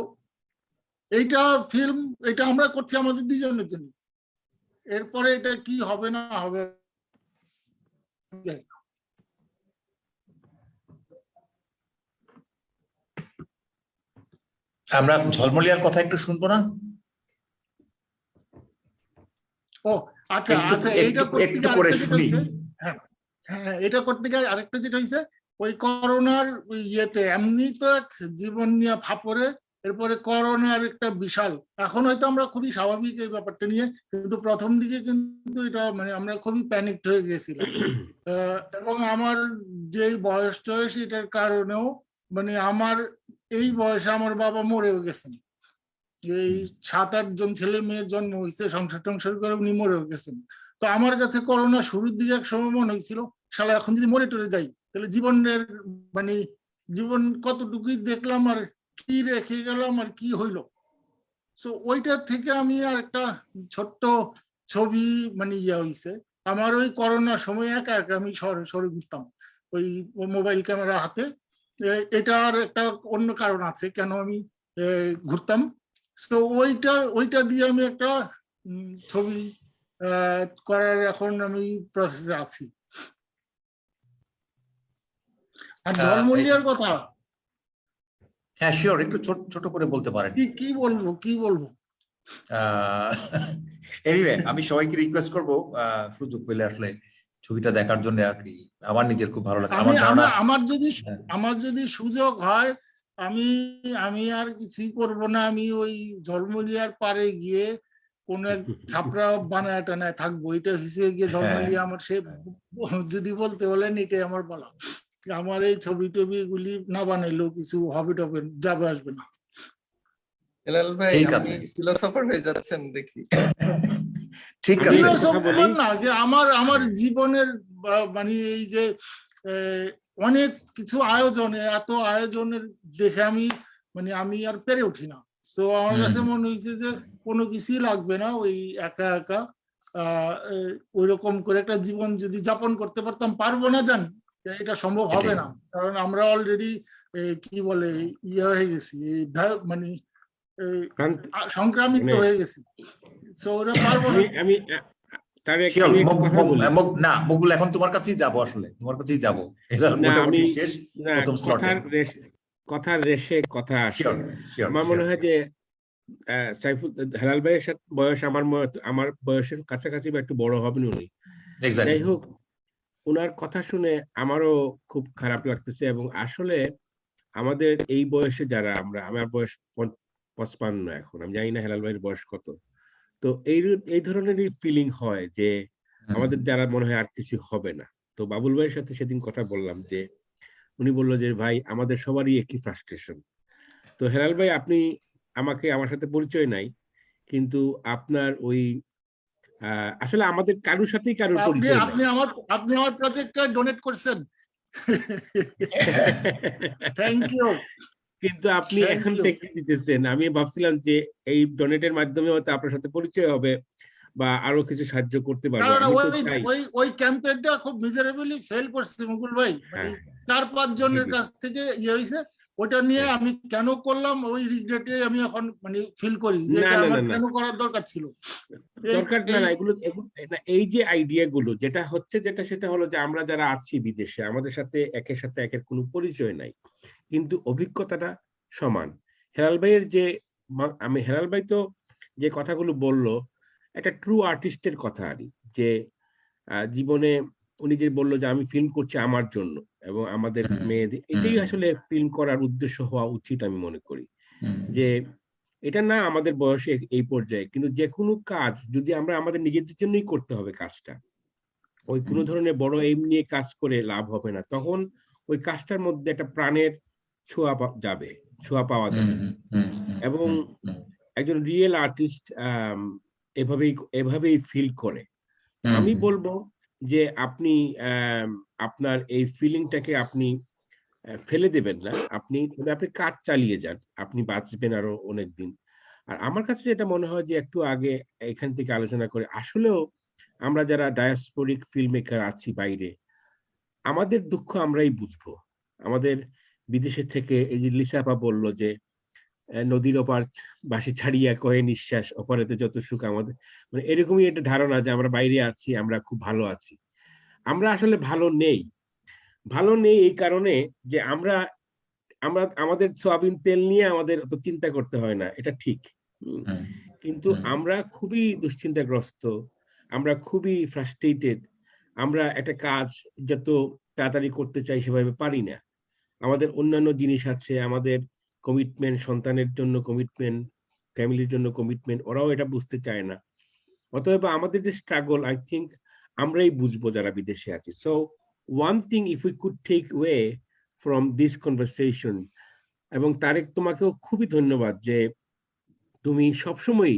এইটা ফিল্ম, এটা আমরা করছি আমাদের দুজনের জন্য। এরপরে এটা কি হবে না হবে আমরা ঝলমলিয়ার কথা একটু শুনবো না? ও আচ্ছা আচ্ছা, এইটা একটু করে শুনি। হ্যাঁ হ্যাঁ, এটা করতে গিয়ে আরেকটা যেটা হয়েছে, ওই করোনার ইয়েতে এমনি তো এক জীবন নিয়ে ফাপরে, এরপরে করোনার একটা বিশাল, এখন হয়তো আমরা খুবই স্বাভাবিক এই ব্যাপারটা নিয়ে, কিন্তু প্রথম দিকে কিন্তু এটা মানে আমরা খুবই প্যানিকড হয়ে গেছিলাম। এবং আমার যে বয়স টয়স এটার কারণেও মানে আমার এই বয়সে আমার বাবা মরেও গেছেন। এই 7-8 জন ছেলে মেয়ের জন্ম হয়েছে, সংসার টংসার করে উনি মরেও গেছেন। তো আমার কাছে করোনা শুরুর দিকে এক সময় মনে হয়েছিল শালা এখন যদি মরে টরে যাই তাহলে জীবনের মানে জীবন কতটুকুই দেখলাম আর কি রেখে গেলাম আর কি হইলো। সো ওইটা থেকে আমি আর একটা ছোট্ট ছবি মানে হয়েছে আমার ওই করোনার সময় একা একা আমি শহরে শহরে ঘুরতাম ওই মোবাইল ক্যামেরা হাতে। এটার একটা অন্য কারণ আছে কেন আমি ঘুরতাম। তো ওইটা দিয়ে আমি একটা ছবি করার এখন আমি প্রসেসে আছি। আর ঝলমলিয়ার কথা হ্যাঁ শিওর, একটু ছোট করে বলতে পারেন। কি বলবো এনিওয়ে আমি সবাইকে রিকোয়েস্ট করবো সুযোগ পেলে আসলে ছবিটা দেখার জন্য আর কি। আমার নিজের খুব ভালো লাগে। আমার যদি সুযোগ হয় আমি আর কিছুই করব না, আমি ওই ঝলমলিয়ার পারে গিয়ে কোন এক ছাপড়া বানায় টানায় থাকবো। এটা হিসেবে গিয়ে ঝলমলিয়া আমার সে যদি বলতে বলেন এটাই আমার বলা। আমার এই ছবি টবি এগুলি না বানাইলেও কিছু হবে টবে যাবে আসবে না। হেলাল ভাই ঠিক আছে, ফিলোসফার হয়ে যাচ্ছেন দেখি। ঠিক আছে, ফিলোসফার না, যে আমার জীবনের মানে এই যে অনেক কিছু আয়োজনে এত আয়োজনের দেখে আমি আর পেরে উঠি না। তো আমার কাছে মনে হয়েছে যে কোনো কিছুই লাগবে না, ওই একা একা ওই রকম করে একটা জীবন যদি যাপন করতে পারতাম, পারবো না জানি, এটা সম্ভব হবে না, কারণ আমরা অলরেডি কি বলে ইয়ে হয়ে গেছি, মানে সংক্রামিত হয়ে গেছি। তো ওরা পারবো না। আমি না মুকুল, এখন তোমার কাছেই যাবো, আসলে তোমার কাছেই যাবো। কথার রেশে কথা আসে। আমার মনে হয় যে সাইফুল হেলাল ভাইয়ের সাথে বয়স আমার বয়সের কাছাকাছি বা একটু বড় হবেন উনি। যাই হোক, ওনার কথা শুনে আমারও খুব খারাপ লাগতেছে। এবং আসলে আমাদের এই বয়সে যারা আমার বয়স 55 এখন, আমি জানি না হেলাল ভাইয়ের বয়স কত। তো এই ধরনেরই ফিলিং হয় যে আমাদের দ্বারা মনে হয় আর কিছু হবে না। তো বাবুল ভাইয়ের সাথে সেদিন কথা বললাম, যে উনি বললো যে ভাই আমাদের সবারই একই ফ্রাস্ট্রেশন। তো হেলাল ভাই, আপনি আমার সাথে পরিচয় নাই, কিন্তু আপনার ওই আসলে আমাদের কারোর সাথেই কারোর আপনি পরিচয় নাই। আপনি আমার প্রজেক্টে ডোনেট করছেন। Thank you. কিন্তু আপনি Thank এখন you. থেকে দিতেছেন, আমি ভাবছিলাম যে এই ডোনেটের মাধ্যমে হয়তো আপনার সাথে পরিচয় হবে বা আরো কিছু সাহায্য করতে পারবো। কারণ আমি তো চাই। ওই ক্যাম্পেইনটা খুব মিজারেবলি ফেল করছে মুকুল ভাই, মানে হ্যাঁ, 4-5 জনের কাছ থেকে ইয়ে হয়েছে। ওটা নিয়ে আমি কেন করলাম ওই রিগ্রেটে আমি এখন মানে ফিল করি যে না এটা না আমার না না, কেন করার দরকার ছিল। দরকার না, এগুলো না, এই যে আইডিয়া গুলো যেটা হচ্ছে, সেটা হলো যে আমরা যারা আছি বিদেশে, আমাদের সাথে একের কোনো পরিচয় নাই, কিন্তু অভিজ্ঞতাটা সমান। হেলাল ভাইয়ের যে হেলাল ভাই তো যে কথাগুলো বললো, একটা ট্রু আর্টিস্টের কথা আর যে জীবনে উনি যে বললো যে আমি ফিল্ম করছি আমার জন্য এবং আমাদের মেয়েদের, এটাই আসলে ফিল্ম করার উদ্দেশ্য হওয়া উচিত আমি মনে করি। যে এটা না আমাদের বয়সে এই পর্যায়ে, কিন্তু যে কোনো কাজ যদি আমরা আমাদের নিজেদের জন্যই করতে হবে কাজটা, ওই কোনো ধরনের বড় এইম নিয়ে কাজ করে লাভ হবে না। তখন ওই কাজটার মধ্যে একটা প্রাণের ছোঁয়া পাওয়া যাবে। এবং একজন রিয়েল আর্টিস্ট এভাবেই ফিল করে। আমি বলবো যে আপনি আপনার এই ফিলিংটাকে আপনি ফেলে দেবেন না, আপনি কাজ চালিয়ে যান, আপনি বাঁচবেন আরো অনেকদিন। আর আমার কাছে যেটা মনে হয় যে একটু আগে এখান থেকে আলোচনা করে, আসলেও আমরা যারা ডায়াসপোরিক ফিল্ম মেকার আছি বাইরে, আমাদের দুঃখ আমরাই বুঝবো। আমাদের বিদেশে থেকে, এই যে লিসা আপা বললো যে নদীর ওপার বাঁশি ছাড়িয়া কয়ে নিঃশ্বাস, অপারেতে যত সুখ, আমাদের মানে এরকমই একটা ধারণা যে আমরা বাইরে আছি, আমরা খুব ভালো আছি। আমরা আসলে ভালো নেই এই কারণে যে আমরা আমরা আমাদের সয়াবিন তেল নিয়ে আমাদের অত চিন্তা করতে হয় না, এটা ঠিক। কিন্তু আমরা খুবই দুশ্চিন্তাগ্রস্ত, আমরা খুবই ফ্রাস্ট্রেটেড, আমরা একটা কাজ যত তাড়াতাড়ি করতে চাই সেভাবে পারি না। আমাদের অন্যান্য জিনিস আছে, আমাদের কমিটমেন্ট, সন্তানের জন্য কমিটমেন্ট, ফ্যামিলির জন্য কমিটমেন্ট, ওরাও এটা বুঝতে চায় না। অতএব আমাদের যে স্ট্রাগল, আই থিঙ্ক আমরাই বুঝবো যারা বিদেশে আছি। So one thing if we could take away from this conversation, এবং তারেক তোমাকেও খুবই ধন্যবাদ যে তুমি সবসময়,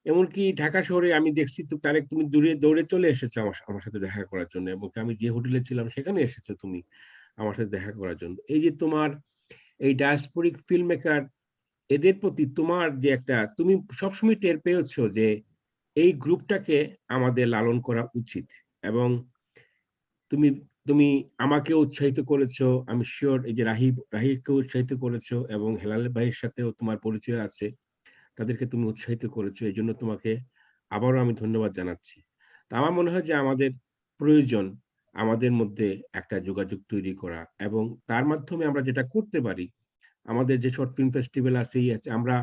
এমনকি ঢাকা শহরে আমি দেখছি তো তারেক, তুমি দৌড়ে চলে এসেছো আমার সাথে দেখা করার জন্য, এবং আমি যে হোটেলে ছিলাম সেখানে এসেছো তুমি আমার সাথে দেখা করার জন্য। এই যে তোমার এই ডায়াসপোরিক ফিল্ম মেকার, এদের প্রতি তোমার যে একটা, তুমি সবসময় টের পেয়েছো যে এই গ্রুপটাকে আমাদের লালন করা উচিত, এবং তুমি তুমি আমাকে উৎসাহিত করেছো, আমি শিওর এই যে রাহিকে উৎসাহিত করেছো, এবং হেলাল ভাইয়ের সাথেও তোমার পরিচয় আছে, তাদেরকে তুমি উৎসাহিত করেছো, এই জন্য তোমাকে আবারও আমি ধন্যবাদ জানাচ্ছি। তা আমার মনে হয় যে আমাদের প্রয়োজন আমাদের মধ্যে একটা যোগাযোগ তৈরি করা, এবং তার মাধ্যমে আমরা যেটা করতে পারি, আমাদের যে শর্ট ফিল্ম ফেস্টিভ্যাল আছে, আমরা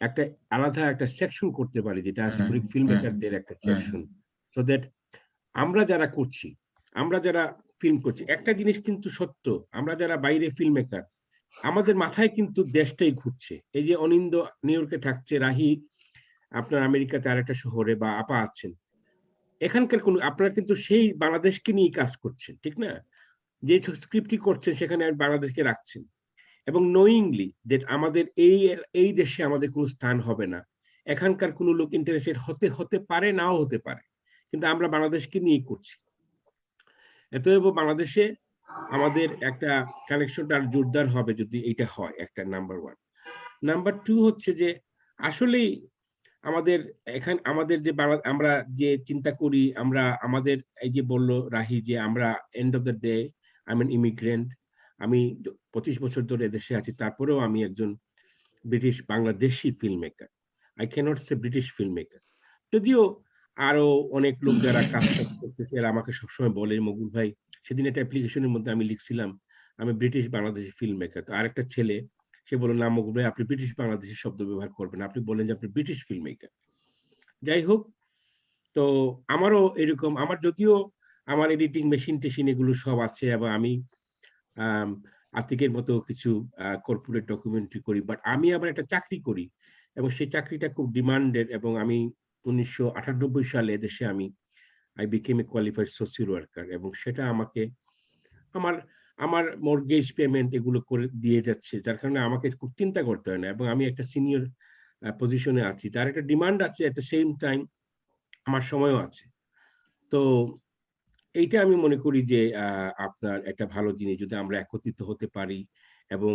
একটা আলাদা একটা সেকশন করতে পারি, যেটা স্পুরিক ফিল্ম মেকারদের একটা সেকশন, সো দ্যাট আমরা যারা করছি, আমরা যারা ফিল্ম করছি, একটা জিনিস কিন্তু সত্য, আমরা যারা বাইরে ফিল্ম মেকার, আমাদের মাথায় কিন্তু দেশটাই ঘুরছে। এই যে অনিন্দ নিউ ইয়র্কে থাকছে, রাহি আপনার আমেরিকাতে আরেকটা শহরে, বা আপা আছেন, এখানকার কোন, আপনারা কিন্তু সেই বাংলাদেশকে নিয়ে কাজ করছেন, ঠিক না? যে স্ক্রিপ্টটি করছেন সেখানে বাংলাদেশকে রাখছেন, এবং নোয়িংলি যে আমাদের এই দেশে আমাদের কোনো স্থান হবে না, এখানকার কোনো লোক ইন্টারেস্টেড হতে পারে, নাও হতে পারে, কিন্তু আমরা বাংলাদেশকে নিয়ে করছি। এতএব বাংলাদেশে আমাদের একটা কানেকশনটা আর জোরদার হবে যদি এটা হয়, একটা নাম্বার ওয়ান। নাম্বার টু হচ্ছে যে আসলেই আমাদের আমাদের যে আমরা যে চিন্তা করি, আমাদের এই যে বললো রাহি যে আমরা end of the day I am immigrant, আমি 25 বছর ধরে দেশে আছি, তারপরেও আমি একজন British Bangladeshi film maker, I cannot say British film maker. যদিও আরো অনেক লোক যারা কাজ করতেছে এরা আমাকে সবসময় বলে, মকুল ভাই, সেদিন একটা অ্যাপ্লিকেশনের মধ্যে আমি লিখছিলাম আমি ব্রিটিশ বাংলাদেশি ফিল্ম মেকার, তো আরেকটা ছেলে সে বলল, না মকুল ভাই, আপনি ব্রিটিশ বাংলাদেশি শব্দ ব্যবহার করবেন, আপনি বলেন যে আপনি ব্রিটিশ ফিল্ম মেকার। যাই হোক, তো আমারও এরকম, আমার যদিও আমার এডিটিং মেশিন টেশিন এগুলো সব আছে, এবং আমি আতিকের মতো কিছু কর্পোরেট ডকুমেন্টারি করি, বাট আমি আবার একটা চাকরি করি, এবং সেই চাকরিটা খুব ডিমান্ডেড, এবং আমি 1998 সালে দেশে আমি I became A qualified social worker, এবং সেটা আমাকে আমার আমার মর্গেজ পেমেন্ট এগুলো করে দিয়ে যাচ্ছে, যার কারণে আমাকে খুব চিন্তা করতে হয় না, এবং আমি একটা সিনিয়র পজিশনে আছি, তার একটা ডিমান্ড আছে, এট দ্য সেম টাইম আমার সময়ও আছে। তো এইটা আমি মনে করি যে আপনার একটা ভালো জিনিস যদি আমরা একত্রিত হতে পারি, এবং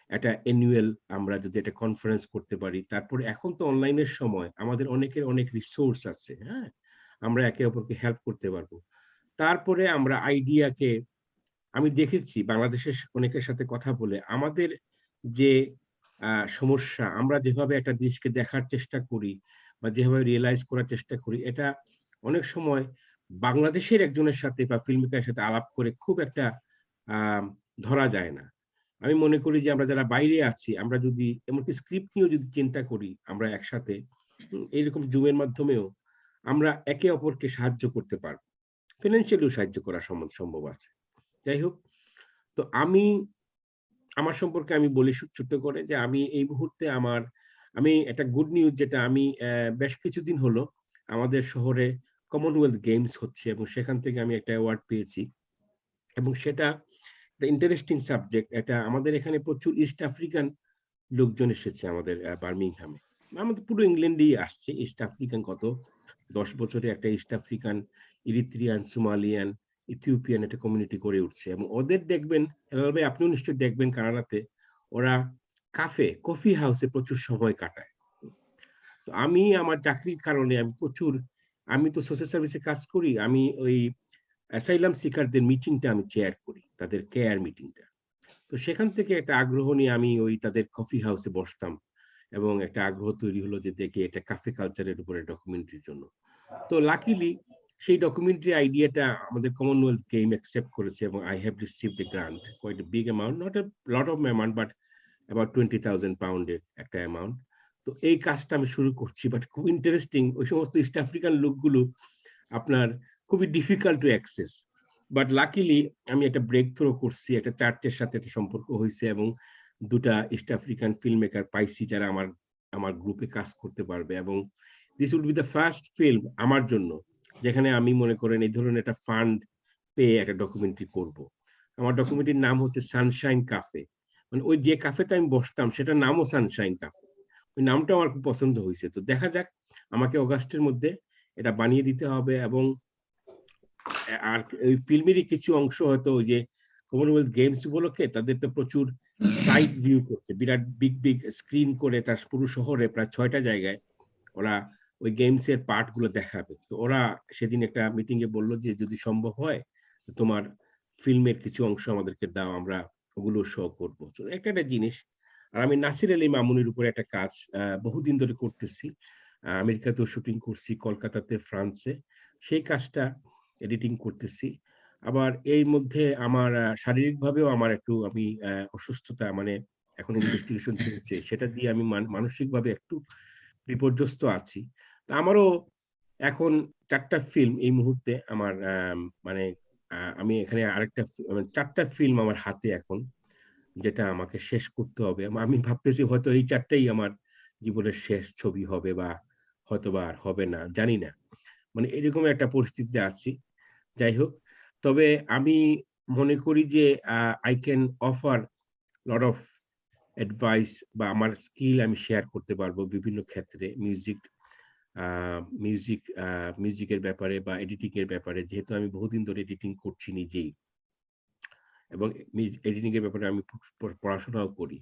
একটা অ্যানুয়াল আমরা যদি একটা কনফারেন্স করতে পারি। তারপরে এখন তো অনলাইনের সময়, আমাদের অনেকের অনেক রিসোর্স আছে, হ্যাঁ, আমরা একে অপরকে হেল্প করতে পারবো। তারপরে আমরা আইডিয়াকে, আমি দেখেছি বাংলাদেশের অনেকের সাথে কথা বলে, আমাদের যে সমস্যা, আমরা যেভাবে একটা দেশকে দেখার চেষ্টা করি বা যেভাবে রিয়েলাইজ করার চেষ্টা করি, এটা অনেক সময় বাংলাদেশের একজনের সাথে বা ফিল্ম মেকারের সাথে আলাপ করে খুব একটা ধরা যায় না। আমি মনে করি যে আমরা যারা বাইরে আছি, আমরা যদি এমনকি স্ক্রিপ্ট নিয়েও যদি চিন্তা করি, আমরা একসাথে এইরকম জুমের মাধ্যমেও আমরা একে অপরকে সাহায্য করতে পারবো, ফিনান্সিয়ালিও সাহায্য করা সম্ভব আছে। যাই হোক, তো আমি আমার সম্পর্কে আমি বলি ছোট্ট করে যে আমি এই মুহূর্তে আমি একটা গুড নিউজ, যেটা আমি বেশ কিছুদিন হলো আমাদের শহরে কমনওয়েলথ গেমস হচ্ছে, এবং সেখান থেকে আমি একটা অ্যাওয়ার্ড পেয়েছি, এবং সেটা একটা ইন্টারেস্টিং সাবজেক্ট। এটা আমাদের এখানে প্রচুর ইস্ট আফ্রিকান লোকজন এসেছে আমাদের বার্মিংহামে, আমাদের পুরো ইংল্যান্ডেই আসছে ইস্ট আফ্রিকান, কত 10 বছরে একটা east African, Erythraean, Somalian, Ethiopian একটা কমিউনিটি গড়ে উঠছে। এবং ওদের দেখবেন, হেলাল ভাই আপনিও নিশ্চয়ই দেখবেন কানাডাতে, ওরা কফি হাউসে প্রচুর সময় কাটায়। তো আমি আমার চাকরির কারণে আমি তো সোশ্যাল সার্ভিসে কাজ করি, আমি ওই অ্যাসাইলাম সিকারদের মিটিংটা আমি চেয়ার করি, তাদের কেয়ার মিটিংটা। তো সেখান থেকে একটা আগ্রহ নিয়ে আমি ওই তাদের কফি হাউসে বসতাম, এবং একটা আগ্রহ তৈরি হলো যে দেখে এটা কাফে কালচারের উপরে ডকুমেন্টারির জন্য। তো লাকিলি সেই ডকুমেন্টারি আইডিয়াটা আমাদের কমনওয়েলথ গেম অ্যাকসেপ্ট করেছে, এবং I have received a grant, quite a big amount, not a lot of amount, but about 20,000 পাউন্ডের একটা অ্যামাউন্ট। তো এই কাজটা আমি শুরু করছি, বাট খুব ইন্টারেস্টিং, ওই সমস্ত ইস্ট আফ্রিকান লোকগুলো আপনার খুবই difficult to access, but luckily আমি একটা ব্রেক থ্রো করছি, একটা চার্চের সাথে একটা সম্পর্ক হয়েছে, এবং 2টা ইস্ট আফ্রিকান ফিল্ম মেকার পাইছি যারা আমার গ্রুপে কাজ করতে পারবে। এবং this will be the first film আমার জন্য যেখানে আমি মনে করেন এই ধরনের একটা ফান্ড পেয়ে একটা ডকুমেন্টারি করব। আমার ডকুমেন্টারির নাম হচ্ছে সানশাইন কাফে, মানে ওই যে কাফেতে আমি বসতাম সেটার নামও সানশাইন কাফে, ওই নামটা আমার খুব পছন্দ হয়েছে। তো দেখা যাক, আমাকে অগাস্টের মধ্যে এটা বানিয়ে দিতে হবে, এবং আর ওই ফিল্মেরই কিছু অংশ হয়তো ওই যে কমনওয়েলথ গেমস উপলক্ষে তাদের তো প্রচুর সাইড ভিউ করছে, বিরাট বিগ বিগ স্ক্রিন করে তার পুরো শহরে প্রায় 6টা জায়গায় ওরা ওই গেমস এর পার্ট গুলো দেখাবে। তো ওরা সেদিন একটা মিটিং এ বললো যে যদি সম্ভব হয় তোমার ফিল্মের কিছু অংশ আমাদেরকে দাও, আমরা ওগুলো শো করবো। তো একটা জিনিস। আর আমি নাসির আলী মামুনের উপরে একটা কাজ বহুদিন ধরে করতেছি, আমেরিকাতেও শুটিং করছি, কলকাতাতে, ফ্রান্সে, সেই কাজটা এডিটিং করতেছি। আবার এই মধ্যে আমার শারীরিকভাবেও আমার একটু আমি অসুস্থতা, মানে এখন ইনভেস্টিগেশন চলছে, সেটা দিয়ে আমি মানসিকভাবে একটু বিপর্যস্ত আছি। তা আমারও এখন 4টা ফিল্ম এই মুহূর্তে আমার মানে আমি এখানে আরেকটা 4টা ফিল্ম আমার হাতে এখন, যেটা আমাকে শেষ করতে হবে। আমি ভাবতেছি হয়তো এই 4টাই আমার জীবনের শেষ ছবি হবে, বা হয়তোবা আর হবে না, জানি না, মানে এরকম একটা পরিস্থিতিতে আছি। যাই হোক, তবে আমি মনে করি যে I can offer lot of advice, বা আমার স্কিল আমি শেয়ার করতে পারবো বিভিন্ন ক্ষেত্রে, মিউজিকের ব্যাপারে বা এডিটিং এর ব্যাপারে, যেহেতু আমি বহুদিন ধরে এডিটিং করছি নিজেই, এবং এডিটিং এর ব্যাপারে আমি পড়াশোনাও করি।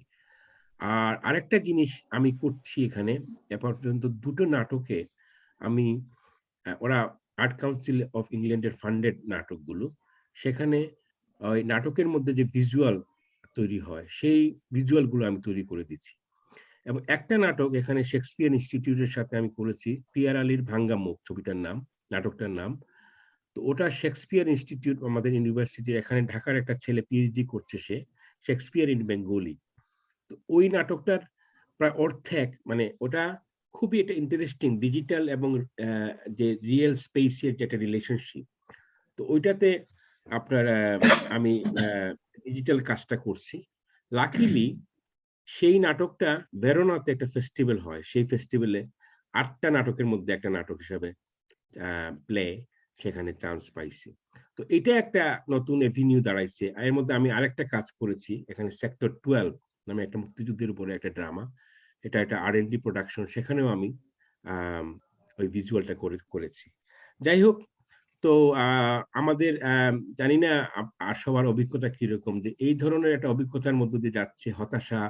আর আরেকটা জিনিস আমি করছি এখানে, এ পর্যন্ত 2টো নাটকে আমি ওরা আর্ট কাউন্সিল অফ ইংল্যান্ডের ফান্ডেড নাটকগুলো, সেখানে ওই নাটকের মধ্যে যে ভিজুয়াল তৈরি হয় সেই ভিজুয়াল গুলো আমি তৈরি করে দিচ্ছি। এবং একটা নাটক এখানে শেক্সপিয়ার ইনস্টিটিউটের সাথে আমি করেছি, পিয়ার আলীর ভাঙ্গা মুখ ছবিটার নাম, নাটকটার নাম। তো ওটা শেক্সপিয়ার ইনস্টিটিউট আমাদের ইউনিভার্সিটির এখানে ঢাকার একটা ছেলে পিএইচডি করছে, সে শেক্সপিয়ার ইন বেঙ্গলি। তো ওই নাটকটার প্রায় অর্ধেক, মানে ওটা খুবই একটা ইন্টারেস্টিং ডিজিটাল এবং যে রিয়েল স্পেসের যে একটা রিলেশনশিপ। তো ওইটাতে আপনার আমি ডিজিটাল কাজটা করছি। লাকিলি সেই নাটকটা ভেরোনাতে একটা ফেস্টিভ্যাল হয়, সেই ফেস্টিভ্যালে 8টা নাটকের মধ্যে একটা নাটক হিসাবে প্লে, সেখানে চান্স পাইছি। তো এটা একটা নতুন এভিনিউ দাঁড়াইছে। এর মধ্যে আমি আরেকটা কাজ করেছি, এখানে সেক্টর 12 নামে একটা মুক্তিযুদ্ধের উপরে একটা ড্রামা, এটা একটা R&D প্রোডাকশন, সেখানেও আমি ওই ভিজুয়ালটা করেছি। যাই হোক, তো আমাদের জানি না আর সবার অভিজ্ঞতা কিরকম, যে এই ধরনের একটা অভিজ্ঞতার মধ্যে দিয়ে যাচ্ছে, হতাশা,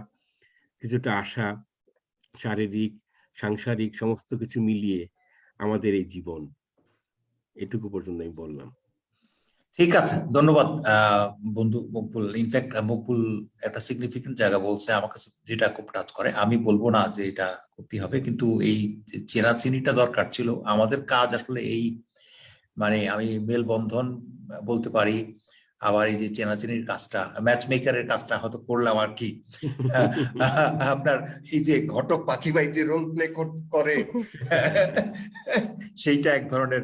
কিছুটা আশা, শারীরিক, সাংসারিক সমস্ত কিছু মিলিয়ে আমাদের এই জীবন। এটুকু পর্যন্ত আমি বললাম। ঠিক আছে, ধন্যবাদ বন্ধু মকবুল। ইনফ্যাক্ট মকবুল একটা সিগনিফিকেন্ট জায়গা বলছে আমার কাছে, যেটা খুব টাচ করে। আমি বলবো না যে এটা করতে হবে, কিন্তু এই চেনাচিনিটা দরকার ছিল। আমাদের কাজ আসলে এই, মানে আমি মেলবন্ধন বলতে পারি, আবার এই যে চেনাচিনির কাজটা, ম্যাচ মেকারের কাজটা হয়তো করলাম আর কি। আপনার এই যে ঘটক পাখি ভাই যে রোল প্লে করে সেইটা এক ধরনের।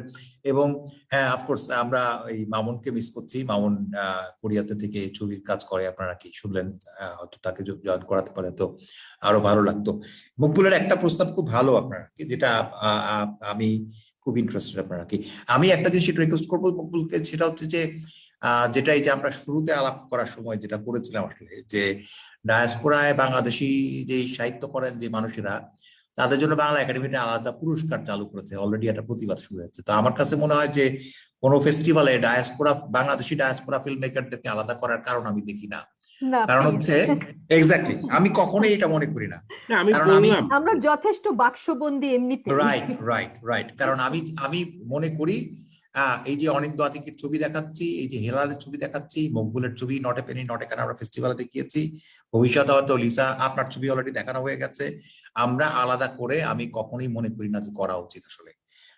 এবং হ্যাঁ, অফকোর্স আমরা এই মামুনকে মিস করছি। মামুন কোরিয়াতে থেকে ছবির কাজ করে, আপনারা কি শুনলেন, হয়তো তাকে জয়েন করাতে পারে তো আরো ভালো লাগতো। মকবুলের একটা প্রস্তাব খুব ভালো আপনার, যেটা আমি খুব ইন্টারেস্টেড আপনারা কি। আমি একটা জিনিস রিকোয়েস্ট করবো মকবুলকে, সেটা হচ্ছে যে যেটা এই যে আমরা শুরুতে আলাপ করার সময় যেটা করেছিলাম আসলে, যে ডায়াসপোরায় বাংলাদেশি যে সাহিত্য করেন যে মানুষেরা, তাদের জন্য বাংলা একাডেমিতে আলাদা পুরস্কার চালু করেছে, অলরেডি একটা প্রতিবাদ শুরু হয়েছে। তো আমার কাছে মনে হয় যে কোনো ফেস্টিভ্যালে ডায়াসপোরা, বাংলাদেশি ডায়াসপোরা ফিল্ম মেকারদেরকে আলাদা করার কারণ আমি দেখি না। কারণ হচ্ছে এক্স্যাক্টলি, আমি কখনোই এটা মনে করি না। কারণ আমরা যথেষ্ট বাক্সবন্দি এমনিতে। Right right right. কারণ আমি মনে করি এই যে অনিন্দ্য আতিকের ছবি দেখাচ্ছি, এই যে হেলালের ছবি দেখাচ্ছি, মকবুলের ছবি not a Penney not a can আমরা ফেস্টিভ্যালে দেখিয়েছি, ভবিষ্যতে হয়তো লিসা আপনার ছবি অলরেডি দেখানো হয়ে গেছে। আমরা আলাদা করে আমি কখনোই মনে করি না যে করা উচিত আসলে।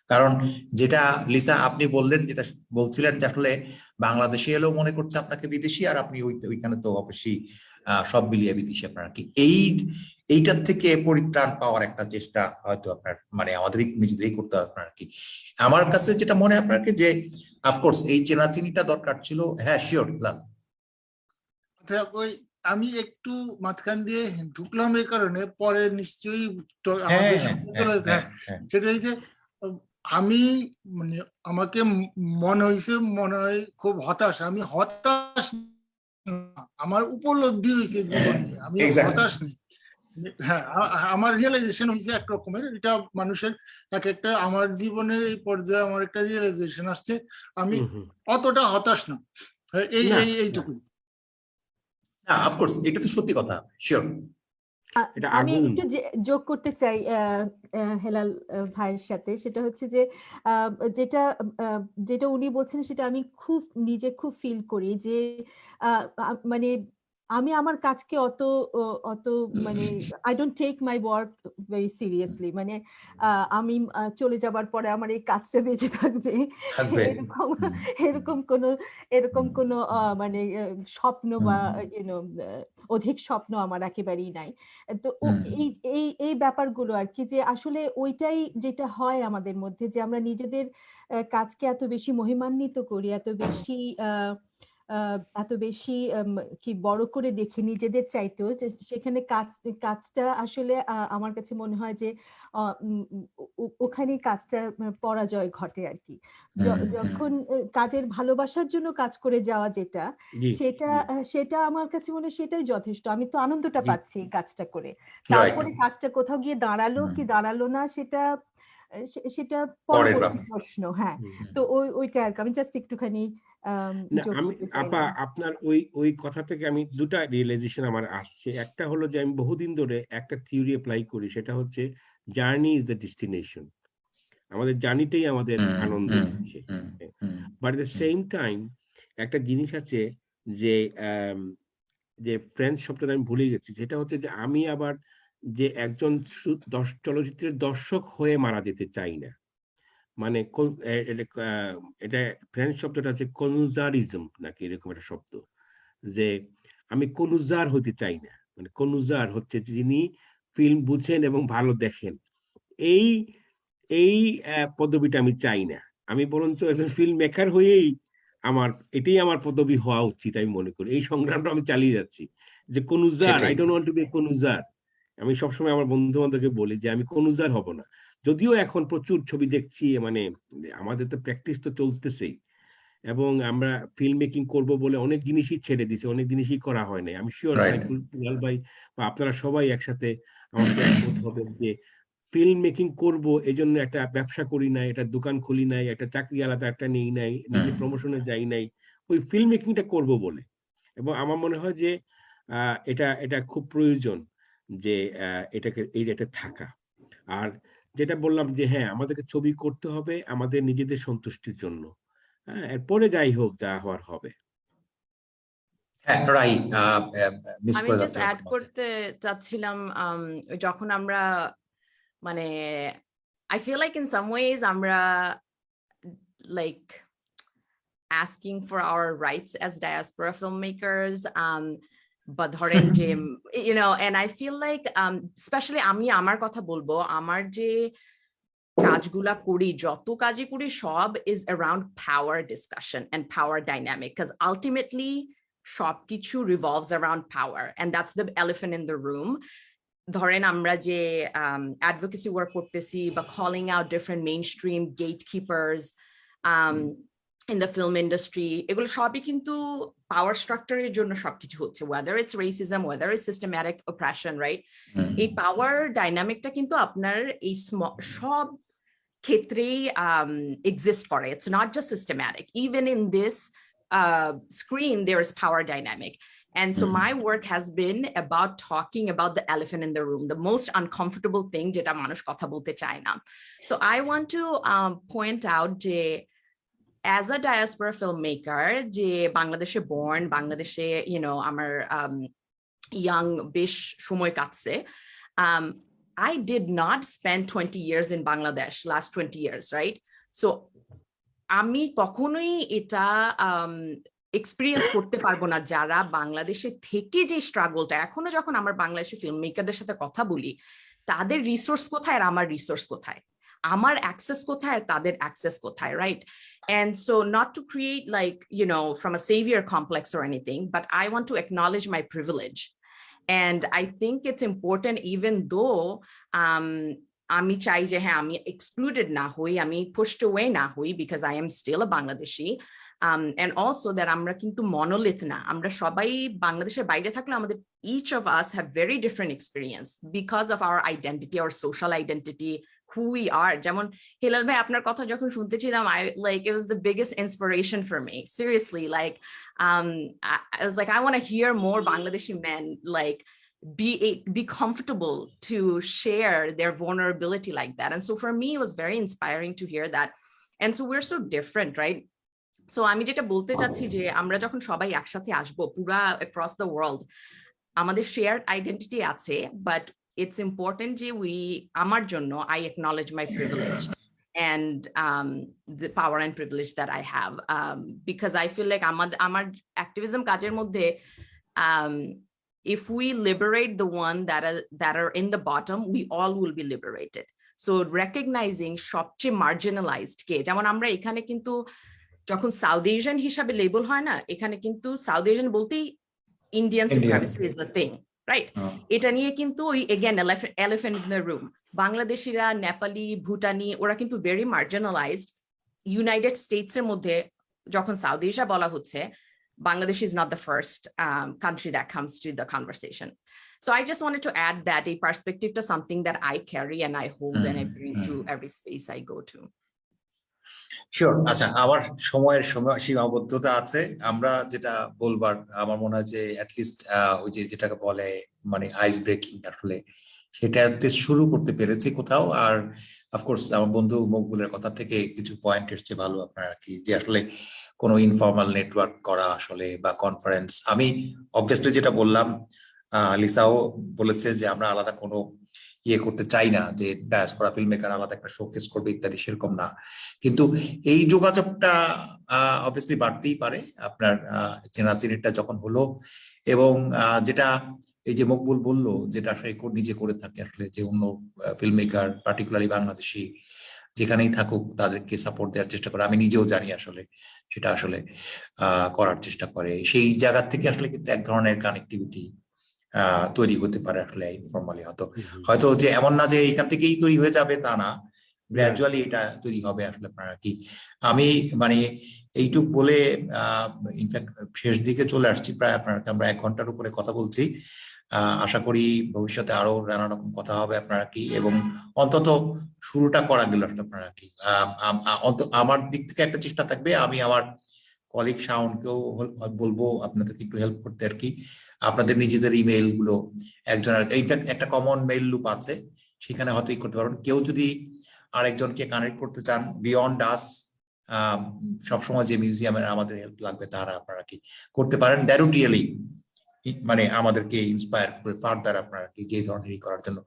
কারণ যেটা লিসা আপনি বললেন, যেটা বলছিলেন যে আসলে বাংলাদেশে এলেও মনে করছে আপনাকে বিদেশি, আর আপনি ওইখানে তো অবশ্যই সব মিলিয়ে বিদেশি। আপনার কি এইটার থেকে পরিত্রাণ পাওয়ার একটা চেষ্টা হয়তো আপনার, মানে আমাদের নিজেদেরই করতে হবে আপনার কি। আমার কাছে যেটা মনে হয় আপনার কি, যে অফকোর্স এই চেনাচিনিটা দরকার ছিল। হ্যাঁ শিওর। ওই আমি একটু মাঝখান দিয়ে ঢুকলাম এই কারণে, পরে নিশ্চয়ই সেটা হয়েছে, আমি মানে আমাকে মনে হয় খুব হতাশ। আমি হতাশ না, আমার উপলব্ধি হয়েছে জীবনে, আমি হতাশ নেই। হ্যাঁ, আমার রিয়েলাইজেশন হয়েছে এক রকমের, এটা মানুষের এক একটা, আমার জীবনের এই পর্যায়ে আমার একটা রিয়েলাইজেশন আসছে, আমি অতটা হতাশ না, এইটুকুই। অফকোর্স এটা তো সত্যি কথা, শিওর। আমি একটু যোগ করতে চাই হেলাল ভাইয়ের সাথে, সেটা হচ্ছে যে যেটা উনি বলছেন সেটা আমি নিজে খুব ফিল করি, যে মানে আমি আমার কাজকে অত মানে I don't take my work very seriously. মানে আমি চলে যাবার পরে আমার এই কাজটা বেঁচে থাকবে, এরকম কোনো মানে স্বপ্ন বা অধিক স্বপ্ন আমার একেবারেই নাই। তো এই ব্যাপারগুলো আর কি, যে আসলে ওইটাই যেটা হয় আমাদের মধ্যে, যে আমরা নিজেদের কাজকে এত বেশি মহিমান্বিত করি, এত বেশি কি বড় করে দেখি নিজেদের চাইতেও, সেখানে কাজটা আসলে আমার কাছে মনে হয় যে ওখানেই কাজটা পরাজয় ঘটে আর কি। যখন কাজের ভালোবাসার জন্য কাজ করে যাওয়া, সেটা আমার কাছে মনে হয় সেটাই যথেষ্ট। আমি তো আনন্দটা পাচ্ছি এই কাজটা করে, তারপরে কাজটা কোথাও গিয়ে দাঁড়ালো কি দাঁড়ালো না সেটা পরবর্তী প্রশ্ন। হ্যাঁ, তো ওইটা আর কি, আমি জাস্ট একটুখানি আপনার ওই কথা থেকে আমি দুটা রিয়েলাইজেশন আমার আসছে। একটা হলো যে আমি বহুদিন ধরে একটা থিওরি অ্যাপ্লাই করি, সেটা হচ্ছে জার্নি ইজ দ্য ডেস্টিনেশন। আমাদের জার্নিটাই আমাদের আনন্দ দিচ্ছে। But at the same time একটা জিনিস আছে যে ফ্রেঞ্চ শব্দটা আমি ভুলে গেছি, যেটা হচ্ছে যে আমি আবার যে একজন চলচ্চিত্রের দর্শক হয়ে মারা যেতে চাই না। মানে এটা ফ্রেঞ্চ শব্দটা হচ্ছে কনুজারিজম নাকি এরকম একটা শব্দ, যে আমি কনুজার হতে চাই না। মানে কনুজার হচ্ছে যিনি ফিল্ম বুঝেন এবং ভালো দেখেন, এই পদবিটা আমি চাই না। আমি বরঞ্চ একজন ফিল্ম মেকার হয়েই এটাই আমার পদবি হওয়া উচিত আমি মনে করি। এই সংগ্রামটা আমি চালিয়ে যাচ্ছি, যে কনুজার, I don't want to be conjurer. আমি সবসময় আমার বন্ধু বান্ধবকে বলি যে আমি কনুজার হব না। যদিও এখন প্রচুর ছবি দেখছি, মানে আমাদের তো প্র্যাকটিস তো চলতেছেই, এবং আমরা ফিল্ম মেকিং করবো বলে অনেক জিনিসই ছেড়ে দিছি, অনেক জিনিসই করা হয় নাই। আমি শিওর সাইফুল হেলাল ভাই বা আপনারা সবাই একসাথে আমার সাথে একমত হবেন যে ফিল্ম মেকিং করবো এই জন্য একটা ব্যবসা করি নাই, একটা দোকান খুলি নাই, একটা চাকরি আলাদা একটা নেই নাই, নিজে প্রমোশনে যাই নাই, ওই ফিল্ম মেকিংটা করবো বলে। এবং আমার মনে হয় যে এটা খুব প্রয়োজন যে এটাতে থাকা। আর যেটা বললাম যে হ্যাঁ, আমাদেরকে ছবি করতে হবে আমাদের নিজেদের সন্তুষ্টির জন্য, হ্যাঁ, এরপরে যাই হোক, যা হওয়ার হবে। আমি জাস্ট অ্যাড করতে চাচ্ছিলাম, যখন আমরা মানে I feel like in some ways আমরা like asking for our rights as diaspora filmmakers, but ধরেন যে you know, and I feel like especially আমি আমার কথা বলবো, আমার যে কাজগুলা করি, যত কাজই করি সব is around power discussion and power dynamic, because ultimately সবকিছু revolves around power, and that's the elephant in the room. ধরেন আমরা যে advocacy work করতেছি বা calling out different mainstream gatekeepers in the film industry, এগুলো সবই কিন্তু power structure এর জন্য সবকিছু হচ্ছে, whether it's racism, whether it's systematic oppression, right? এই power dynamicটা কিন্তু আপনার এই সব ক্ষেত্রেই exist করে. It's not just systematic. Even in this screen, there is power dynamic. And so my work has been about talking about the elephant in the room, the most uncomfortable thing যেটা মানুষ কথা বলতে চায় না. So I want to point out যে as a diaspora filmmaker, যে বাংলাদেশে born, বাংলাদেশে, you know, আমার young বেশ সময় কাটছে, I did not spend 20 years in Bangladesh, last 20 years, right? So আমি কখনোই এটা এক্সপিরিয়েন্স করতে পারবো না যারা বাংলাদেশে থেকে যে স্ট্রাগলটা, এখনো যখন আমার বাংলাদেশি ফিল্ম মেকারদের সাথে কথা বলি, তাদের রিসোর্স কোথায় আর আমার রিসোর্স কোথায়, আমার অ্যাক্সেস কোথায় আর তাদের অ্যাক্সেস কোথায়, right? And so not to create like, you know, from a savior complex or anything, but I want to acknowledge my privilege. And I think it's important, even though আমি চাই যে হ্যাঁ আমি excluded না হই, আমি pushed away না হই, because I am still a Bangladeshi. And also that আমরা কিন্তু monolith না, আমরা সবাই বাংলাদেশের বাইরে থাকলে আমাদের each of us have very different experience because of our identity, our social identity, who we are. যেমন হিলাল ভাই আপনার কথা যখন শুনতেছিলাম, I like it was the biggest inspiration for me, seriously. Like I was like, I want to hear more Bangladeshi men like be comfortable to share their vulnerability like that. And so for me it was very inspiring to hear that. And so we're so different, right? So আমি যেটা বলতে চাচ্ছি যে আমরা যখন সবাই একসাথে আসবো পুরা across the world, আমাদের shared identity আছে, but it's important যে আমার জন্য I acknowledge my privilege and the power and privilege that I have, because I feel like আমার activism কাজের মধ্যে if we liberate the one that are in the bottom, we all will be liberated. So recognizing সবচেয়ে marginalized কে, যেমন আমরা এখানে কিন্তু যখন south Asian হিসাবে লেবেল হয় না, এখানে কিন্তু সাউথ এশিয়ান বলতেই Indian supremacy is the thing, right? এটা নিয়ে কিন্তু ওই again elephant in the room, বাংলাদেশিরা, নেপালি, ভুটানি, ওরা কিন্তু ভেরি মার্জিনালাইজড। ইউনাইটেড স্টেটস এর মধ্যে যখন সাউথ এশিয়া বলা হচ্ছে, Bangladesh is not the first country that comes to the conversation. So I just wanted to add that a perspective to something that I carry and I hold and I bring to every space I go to. Sure. আচ্ছা, আমার সময়ের সীমাবদ্ধতা আছে, আমরা যেটা বলবার আমার মনে হয় যে অ্যাটলিস্ট ওই যে যেটাকে বলে মানে আইস ব্রেকিং, আসলে সেটা শুরু করতে পেরেছি কোথাও। আর অফকোর্স আমার বন্ধু মকবুলের কথা থেকে কিছু পয়েন্ট এসছে ভালো আপনার কি, যে আসলে কোনো ইনফর্মাল নেটওয়ার্ক করা আসলে বা কনফারেন্স। আমি অবভিয়াসলি যেটা বললাম, লিসাও বলেছে যে আমরা আলাদা কোনো ইয়ে করতে চাই না, যে ডায়াসপোরা ফিল্ম মেকার আলাদা একটা শোকেস করবে ইত্যাদি, সেরকম না। কিন্তু এই যোগাযোগটা অবভিয়াসলি বাড়তেই পারে আপনার চেনাচিনিটা যখন হলো। এবং যেটা এই যে মকবুল বললো, যেটা আসলে নিজে করে থাকে আসলে, যে অন্য ফিল্ম মেকার পার্টিকুলারলি বাংলাদেশি যেখানেই থাকুক তাদেরকে সাপোর্ট দেওয়ার চেষ্টা করে, আমি নিজেও জানি আসলে সেটা আসলে করার চেষ্টা করে। সেই জায়গা থেকে আসলে কিন্তু এক ধরনের কানেক্টিভিটি তৈরি হতে পারে আসলে ইনফর্মালি। হয়তো যে এমন না যে এখান থেকেই তৈরি হয়ে যাবে তা না, গ্রাজুয়ালি এটা তৈরি হবে আসলে আপনারা কি। আমি মানে এইটুক বলে ইনফ্যাক্ট শেষ দিকে চলে আসছি প্রায়, আপনারা আমরা 1 ঘন্টার উপরে কথা বলছি। আশা করি ভবিষ্যতে আরো নানা রকম কথা হবে আপনারা কি, এবং অন্তত শুরুটা করা গেল আপনারা কি। আমার দিক থেকে একটা চেষ্টা থাকবে, আমি আমার কলিগ শাওনকেও বলবো আপনাদের একটু হেল্প করতে আর কি। আপনাদের নিজেদের ইমেইল গুলো একজনের, ইনফ্যাক্ট একটা কমন মেইল লুপ আছে, সেখানে হয়তো করতে পারবেন। কেউ যদি আরেকজনকে কানেক্ট করতে চান বিয়ন্ড আস, সবসময় যে মিউজিয়ামের আমাদের হেল্প লাগবে তারা আপনারা কি করতে পারেন। দ্যাট উড রিয়েলি মানে আমাদেরকে ইন্সপায়ার করে ফার্দার আপনারা কি যে ধরনের করার জন্য।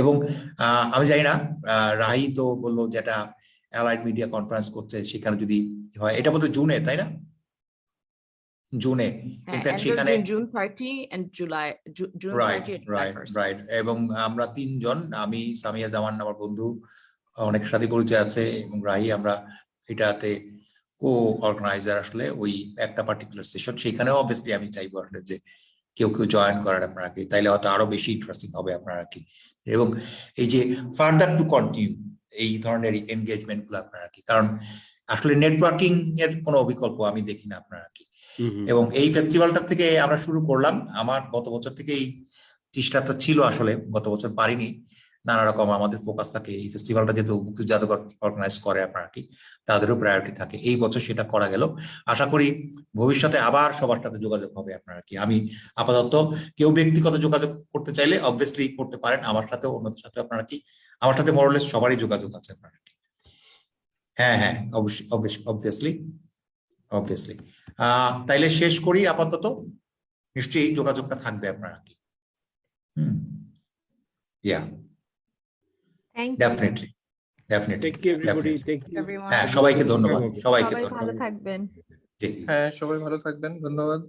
এবং আমি জানি না, রাহি তো বললো যেটা অ্যালাইড মিডিয়া কনফারেন্স করছে সেখানে যদি হয়, এটা বোধহয় জুনে, তাই না? জুনে ইনফ্যাক্ট সেখানে June 30 and July June 30 and July 1st. Right. এবং আমরা 3 জন, আমি, সামিয়া জামান আমার বন্ধু, অনেক সাথে পরিচয় আছে, এবং রাহি, আমরা এটাতে কো অর্গানাইজার আসলে ওই একটা পার্টিকুলার সেশন। সেখানেও অবভিয়াসলি আমি চাইবো আসলে যে কেউ জয়েন করার আপনারা কি, তাইলে হয়তো আরো বেশি ইন্টারেস্টিং হবে আপনারা কি। এবং এই যে ফার্দার টু কন্টিনিউ এই ধরনের এনগেজমেন্ট গুলো আপনারা কি, কারণ আসলে নেটওয়ার্কিং এর কোনো বিকল্প আমি দেখি না আপনারা কি। এবং এই ফেস্টিভ্যালটা থেকে আমরা শুরু করলাম, আমার গত বছর থেকে এই চেষ্টাটা ছিল, আসলে গত বছর পারিনি, নানা রকম আমাদের ফোকাস থাকে। এই ফেস্টিভ্যালটা যেহেতু মুক্তি জাদুঘর অর্গানাইজ করে আপনারা কি, তাদেরও প্রায়োরিটি থাকে। এই বছর সেটা করা গেল, আশা করি ভবিষ্যতে আবার সবার সাথে যোগাযোগ হবে আপনারা কি। আমি আপাতত কেউ ব্যক্তিগত যোগাযোগ করতে চাইলে অবভিয়াসলি করতে পারেন, আমার সাথে অন্যদের সাথে আপনারা কি, আমার সাথে মোরলেস সবারই যোগাযোগ আছে আপনারা কি। হ্যাঁ হ্যাঁ, অবশ্যই অবভিয়াসলি। তাইলে শেষ করি আপাতত, নিশ্চয়ই যোগাযোগটা থাকবে আপনারা কি। ইয়া, definitely. Thank you everybody. Thank you Everyone. হ্যাঁ, সবাইকে ধন্যবাদ, সবাইকে সবাই ভালো ধন্যবাদ। থাকবেন। জি। হ্যাঁ, সবাই ভালো থাকবেন, ধন্যবাদ।